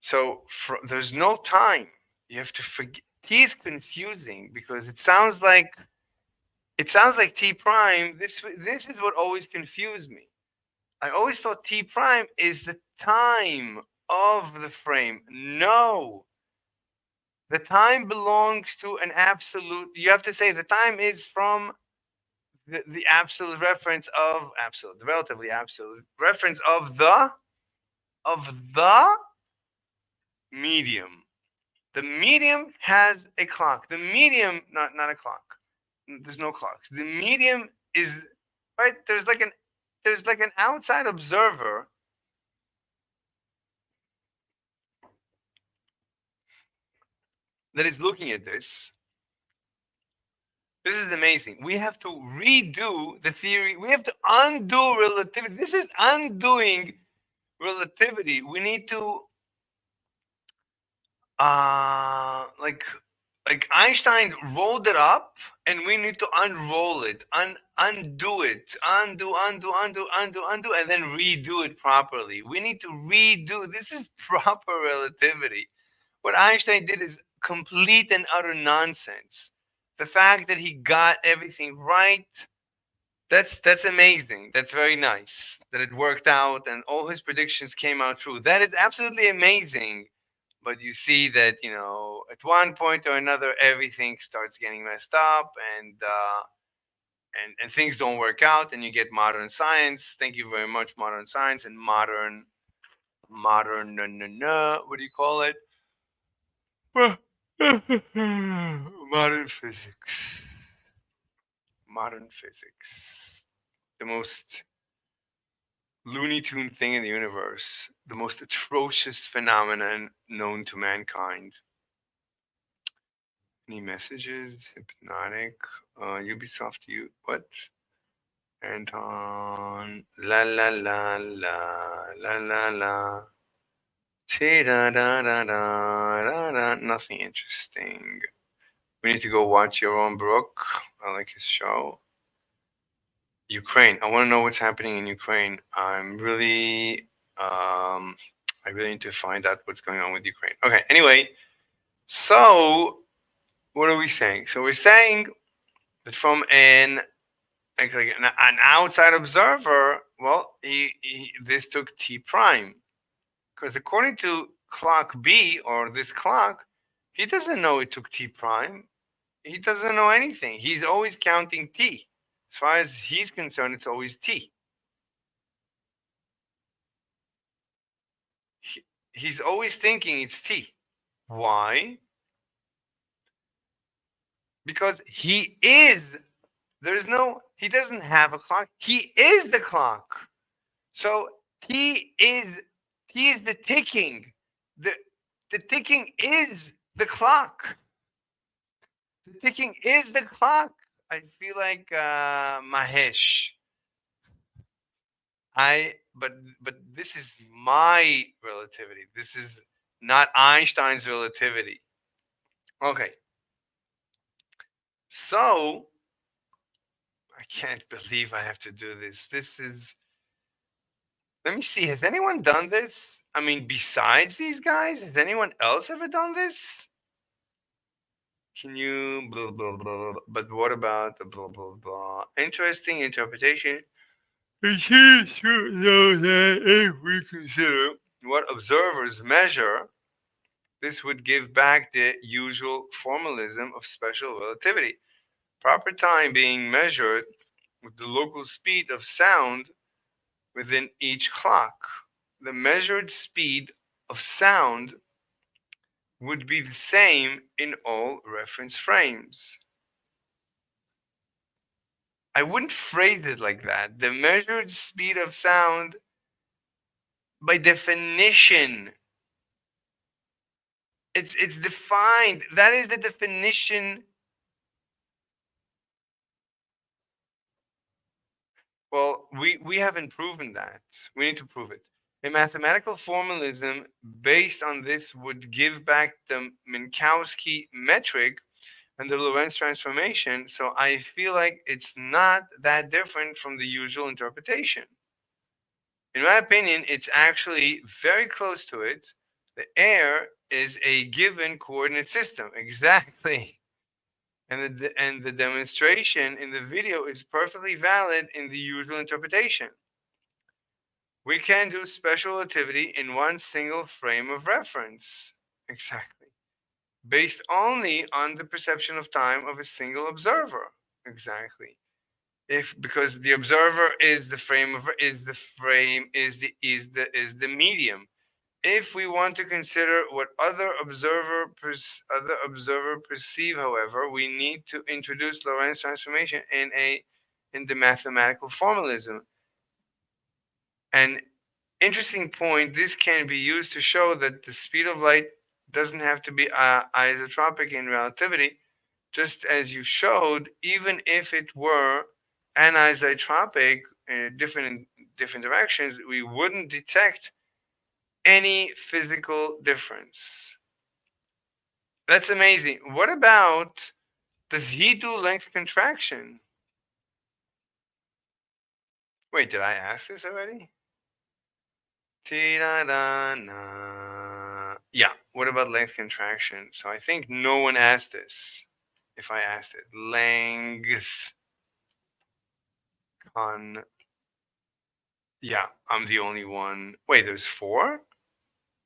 Speaker 1: So there's no time. You have to forget. T is confusing because it sounds like T prime. This is what always confused me. I always thought T prime is the time of the frame. No, the time belongs to an absolute. You have to say the time is from the absolute reference of absolute, the relatively absolute reference of the medium. The medium has a clock. The medium, not a clock. There's no clocks. The medium is right. There's like an outside observer that is looking at this. This is amazing. We have to redo the theory. We have to undo relativity. This is undoing relativity. We need to like Einstein rolled it up and we need to unroll it, undo it, undo, and then redo it properly. We need to redo. This is proper relativity. What Einstein did is complete and utter nonsense. The fact that he got everything right, that's amazing. That's very nice that it worked out and all his predictions came out true. That is absolutely amazing. But you see that, at one point or another, everything starts getting messed up, and things don't work out, and you get modern science. Thank you very much, modern science and modern what do you call it? Modern physics. Modern physics. The most Looney Tune thing in the universe. The most atrocious phenomenon known to mankind. Any messages? Hypnotic. Ubisoft. You what? Anton. La la la la la la la. Da da da da da da. Nothing interesting. We need to go watch your own Brook. I like his show. Ukraine. I want to know what's happening in Ukraine. I really need to find out what's going on with Ukraine. Okay. Anyway, so what are we saying? So we're saying that from an outside observer, well, this took T prime because according to clock B or this clock, he doesn't know it took T prime. He doesn't know anything. He's always counting T. As far as he's concerned, it's always T. He's always thinking it's T. Why? Because he doesn't have a clock. He is the clock. So T is the ticking. The ticking is the clock. The ticking is the clock. I feel like Mahesh. But this is my relativity. This is not Einstein's relativity. Okay. So I can't believe I have to do this. Let me see. Has anyone done this? I mean, besides these guys, has anyone else ever done this? Can you blah blah blah? But what about the blah blah blah? Interesting interpretation. It is true though that if we consider what observers measure, this would give back the usual formalism of special relativity. Proper time being measured with the local speed of sound within each clock. The measured speed of sound would be the same in all reference frames. I wouldn't phrase it like that. The measured speed of sound by definition. It's defined. That is the definition. Well, we haven't proven that. We need to prove it. A mathematical formalism based on this would give back the Minkowski metric and the Lorentz transformation. So I feel like it's not that different from the usual interpretation. In my opinion, it's actually very close to it. The air is a given coordinate system. Exactly. And the demonstration in the video is perfectly valid in the usual interpretation. We can do special relativity in one single frame of reference. Exactly. Based only on the perception of time of a single observer. Exactly. If because the observer is the frame of is the frame is the medium. If we want to consider what other observer perceive, however, we need to introduce Lorentz transformation in the mathematical formalism. An interesting point: this can be used to show that the speed of light doesn't have to be isotropic in relativity, just as you showed. Even if it were anisotropic in different directions, we wouldn't detect any physical difference. That's amazing. What about, does he do length contraction? Wait, did I ask this already? Yeah, what about length contraction? So I think no one asked this. If I asked it, length con. Yeah, I'm the only one. Wait, there's four?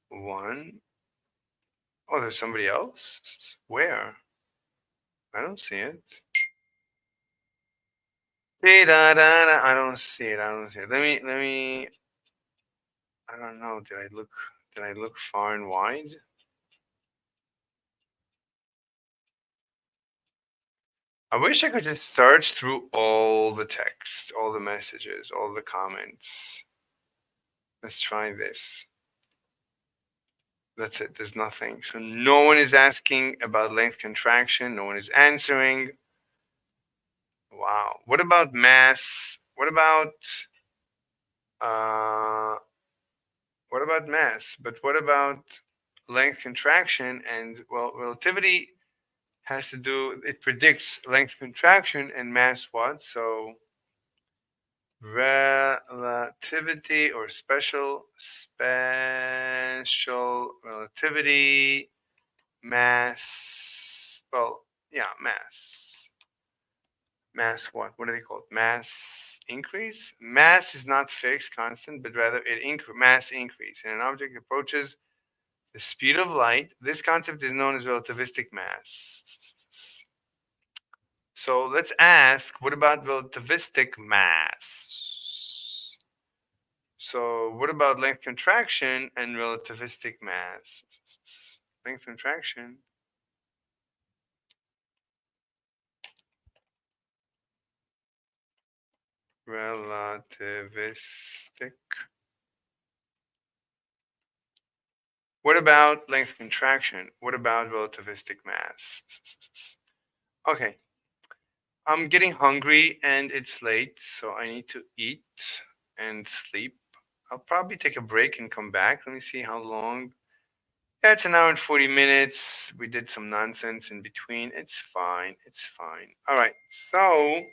Speaker 1: One. Oh, there's somebody else? Where? I don't see it. I don't see it. I don't see it. Let me. I don't know. Did I look far and wide? I wish I could just search through all the text, all the messages, all the comments. Let's try this. That's it. There's nothing. So no one is asking about length contraction. No one is answering. Wow. What about mass? Uh what about mass? But what about length contraction? And well, relativity has to do, it predicts length contraction and mass what? So relativity or special relativity, mass, well, yeah, mass what do they call it? Mass increase. Mass is not fixed constant, but rather mass increase, and an object approaches the speed of light. This concept is known as relativistic mass. So let's ask, what about relativistic mass? So what about length contraction and relativistic mass? Length contraction. Relativistic. What about length contraction? What about relativistic mass? Okay. I'm getting hungry and it's late, so I need to eat and sleep. I'll probably take a break and come back. Let me see how long. Yeah, it's an hour and 40 minutes. We did some nonsense in between. It's fine. It's fine. All right. So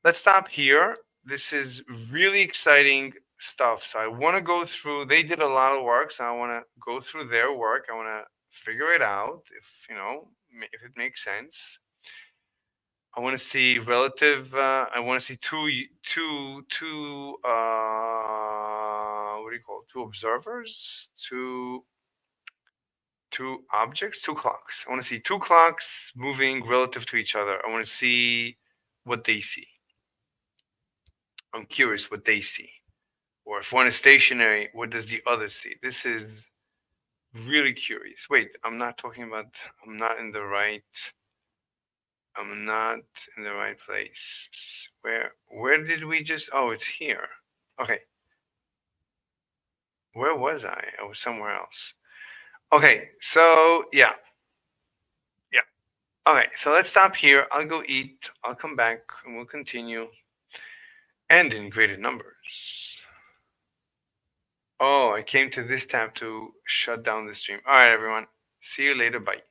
Speaker 1: let's stop here. This is really exciting stuff. So I want to go through, they did a lot of work. So I want to go through their work. I want to figure it out if, if it makes sense. I want to see relative. I want to see what do you call it? Two observers, two objects, two clocks. I want to see two clocks moving relative to each other. I want to see what they see. I'm curious what they see. Or if one is stationary, what does the other see? This is really curious. Wait, I'm not I'm not in the right place. Where did we just, oh, it's here. Okay. Where was I? I was somewhere else. Okay, so yeah. Okay, so let's stop here. I'll go eat. I'll come back and we'll continue. And in graded numbers. Oh, I came to this tab to shut down the stream. All right, everyone. See you later. Bye.